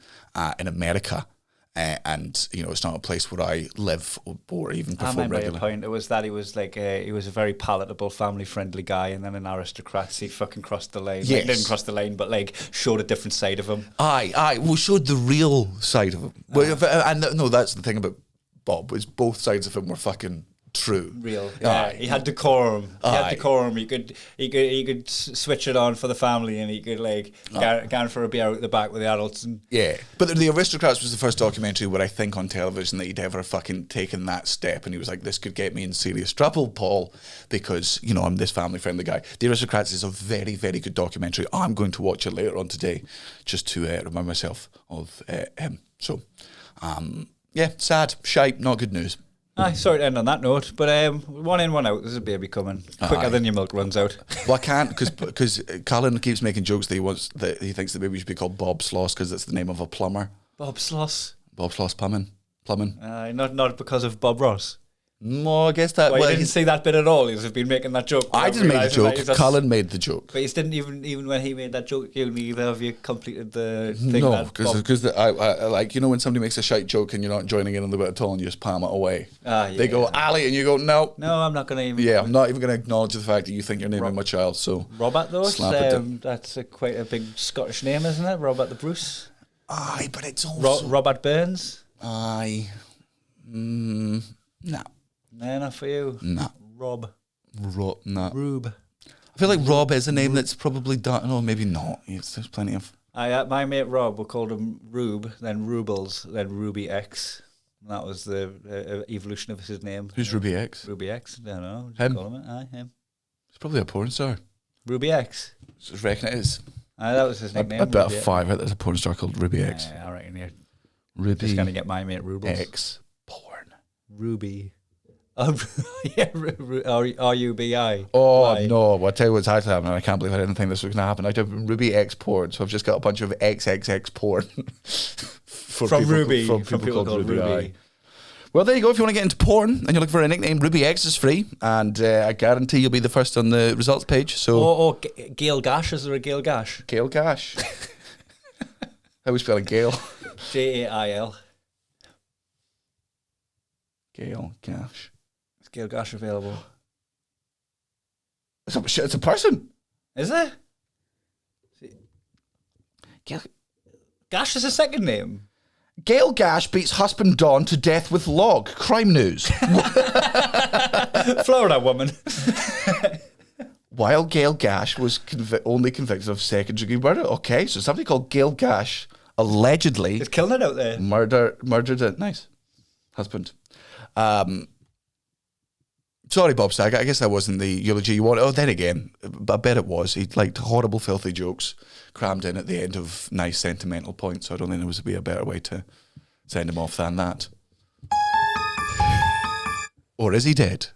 in America. And it's not a place where I live or even perform regularly. Point. It was that he was like he was a very palatable, family-friendly guy, and then in Aristocrats he fucking crossed the lane. Yes. Like, didn't cross the lane, but like showed a different side of him. Aye. Well, showed the real side of him. And no, that's the thing about Bob. Is both sides of him were fucking true. Real. Yeah. He had decorum. He could switch it on for the family, and he could like go for a beer out the back with the adults. And But The Aristocrats was the first documentary where I think on television that he'd ever fucking taken that step, and he was like, this could get me in serious trouble, Paul, because I'm this family friendly guy. The Aristocrats is a very, very good documentary. I'm going to watch it later on today just to remind myself of him. So sad, shite, not good news. Sorry to end on that note, but one in, one out. There's a baby coming quicker than your milk runs out. Well, I can't because Colin keeps making jokes that he thinks the baby should be called Bob Sloss because it's the name of a plumber. Bob Sloss. Bob Sloss plumbing. Not because of Bob Ross. No, I guess that. Well, you didn't see that bit at all. He's been making that joke. I didn't make the joke. Colin made the joke. But he didn't even when he made that joke. Neither of you completed the thing. No, because I like when somebody makes a shite joke and you're not joining in on the bit at all and you just palm it away. They go Ali and you go no. No, I'm not going to even. Yeah, I'm not even going to acknowledge the fact that you think you're naming my child. So Robert though, that's quite a big Scottish name, isn't it? Robert the Bruce. Aye, but it's also Robert Burns. Aye, no. No, not for you. No. Rob. No. Rube. I feel like Rob is a name that's probably done. No, maybe not. There's plenty of. My mate Rob, we called him Rube, then Rubles, then Ruby X. And that was the evolution of his name. Who's Ruby X? Ruby X. I don't know. Him. Call him it. Him. He's probably a porn star. Ruby X. I reckon it is. That was his nickname. I bet a 5 out there's a porn star called Ruby X. I reckon you're Ruby just going to get my mate Rubles. X porn. Ruby. Oh, yeah, R-U-B-I. Oh, Y. no. Well, I'll tell you what's actually happening. I can't believe I didn't think this was going to happen. I typed in Ruby X porn, so I've just got a bunch of XXX porn. From Ruby. From people called Ruby. Well, there you go. If you want to get into porn and you're looking for a nickname, Ruby X is free, and I guarantee you'll be the first on the results page. So, Gail Gash. Is there a Gail Gash? Gail Gash. How we spell Gail? Gail. Gail Gash. Is Gail Gash available? It's a person. Is it? Gail. Gash is a second name. Gail Gash beats husband Don to death with log. Crime news. Florida woman. While Gail Gash was only convicted of second-degree murder. Okay, so somebody called Gail Gash allegedly... It's killing it out there. Murdered a nice husband. Sorry, Bob Stagg, I guess that wasn't the eulogy you wanted. Oh, then again, I bet it was. He liked horrible, filthy jokes crammed in at the end of nice, sentimental points. So I don't think there was a better way to send him off than that. Or is he dead?